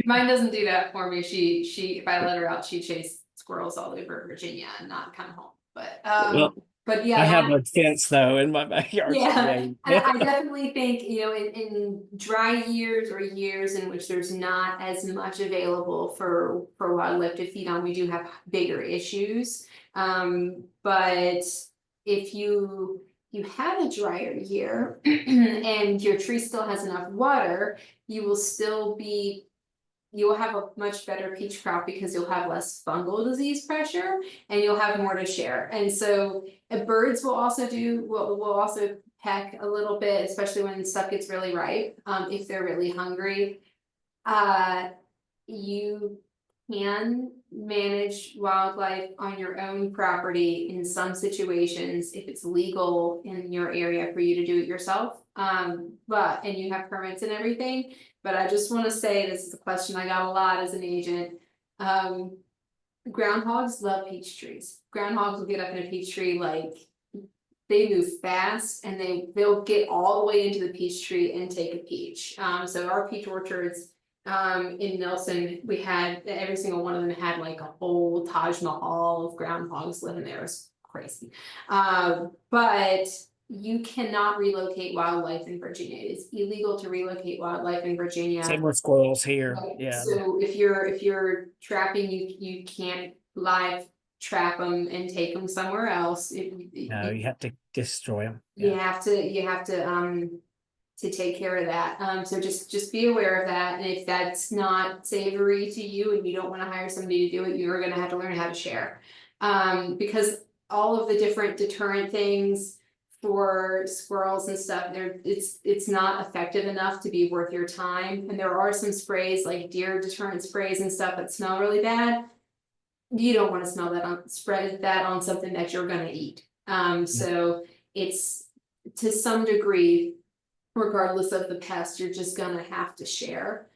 Mine doesn't do that for me. She if I let her out, she chased squirrels all over Virginia and not come home.
Well,
But yeah,
I have a fence though in my backyard.
yeah,
So
and I definitely think, in dry years or years in which there's not as much available for wildlife to feed on, we do have bigger issues. But if you have a drier year and your tree still has enough water, you'll have a much better peach crop because you'll have less fungal disease pressure and you'll have more to share. And so birds will also peck a little bit, especially when stuff gets really ripe, if they're really hungry. You can manage wildlife on your own property in some situations if it's legal in your area for you to do it yourself. And you have permits and everything. But I just want to say, this is a question I got a lot as an agent. Groundhogs love peach trees. Groundhogs will get up in a peach tree, like they move fast, and they'll get all the way into the peach tree and take a peach. So our peach orchards in Nelson, we had every single one of them had like a whole Taj Mahal of groundhogs living there. It was crazy. But you cannot relocate wildlife in Virginia. It's illegal to relocate wildlife in Virginia.
same with squirrels here.
Right.
Yeah.
So if you're trapping, you can't live trap them and take them somewhere else.
No, you have to destroy them.
You have to take care of that. So just be aware of that. And if that's not savory to you and you don't want to hire somebody to do it, you're gonna have to learn how to share. Because all of the different deterrent things for squirrels and stuff, it's not effective enough to be worth your time. And there are some sprays like deer deterrent sprays and stuff that smell really bad. You don't want to spread that on something that you're gonna eat. So it's, to some degree, regardless of the pest, you're just gonna have to share.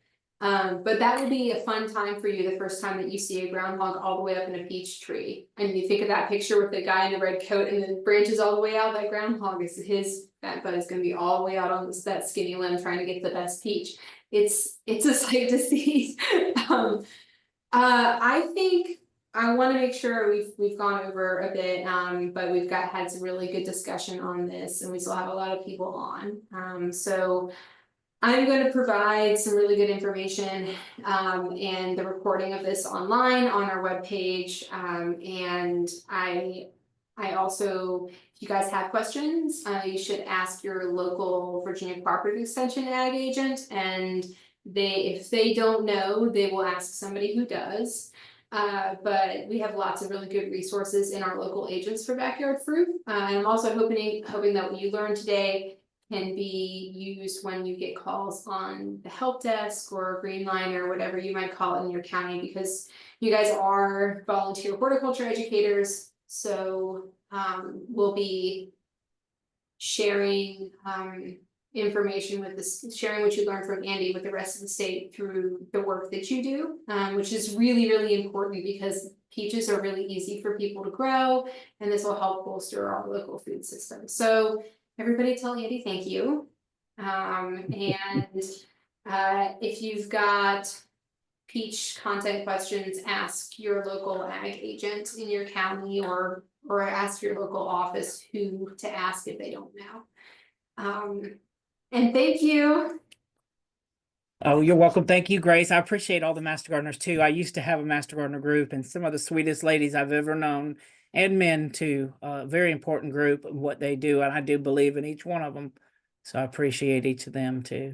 But that would be a fun time for you the first time that you see a groundhog all the way up in a peach tree. And you think of that picture with the guy in the red coat and the branches all the way out, that groundhog his fat butt is gonna be all the way out on that skinny limb trying to get the best peach. It's a sight to see. I think I want to make sure we've gone over a bit, but we've had some really good discussion on this, and we still have a lot of people on. So I'm going to provide some really good information and the recording of this online on our webpage. And I also, if you guys have questions, you should ask your local Virginia Cooperative Extension Ag agent, and if they don't know, they will ask somebody who does. But we have lots of really good resources in our local agents for backyard fruit. And I'm also hoping that what you learned today can be used when you get calls on the help desk or green line or whatever you might call it in your county, because you guys are volunteer horticulture educators. So we'll be sharing information with this, sharing what you learned from Andy with the rest of the state through the work that you do, which is really, really important because peaches are really easy for people to grow, and this will help bolster our local food system. So everybody tell Andy thank you. If you've got peach content questions, ask your local ag agent in your county, or ask your local office who to ask if they don't know. And thank you.
Oh, you're welcome. Thank you, Grace. I appreciate all the Master Gardeners too. I used to have a Master Gardener group, and some of the sweetest ladies I've ever known, and men too. A very important group of what they do, and I do believe in each one of them. So I appreciate each of them too.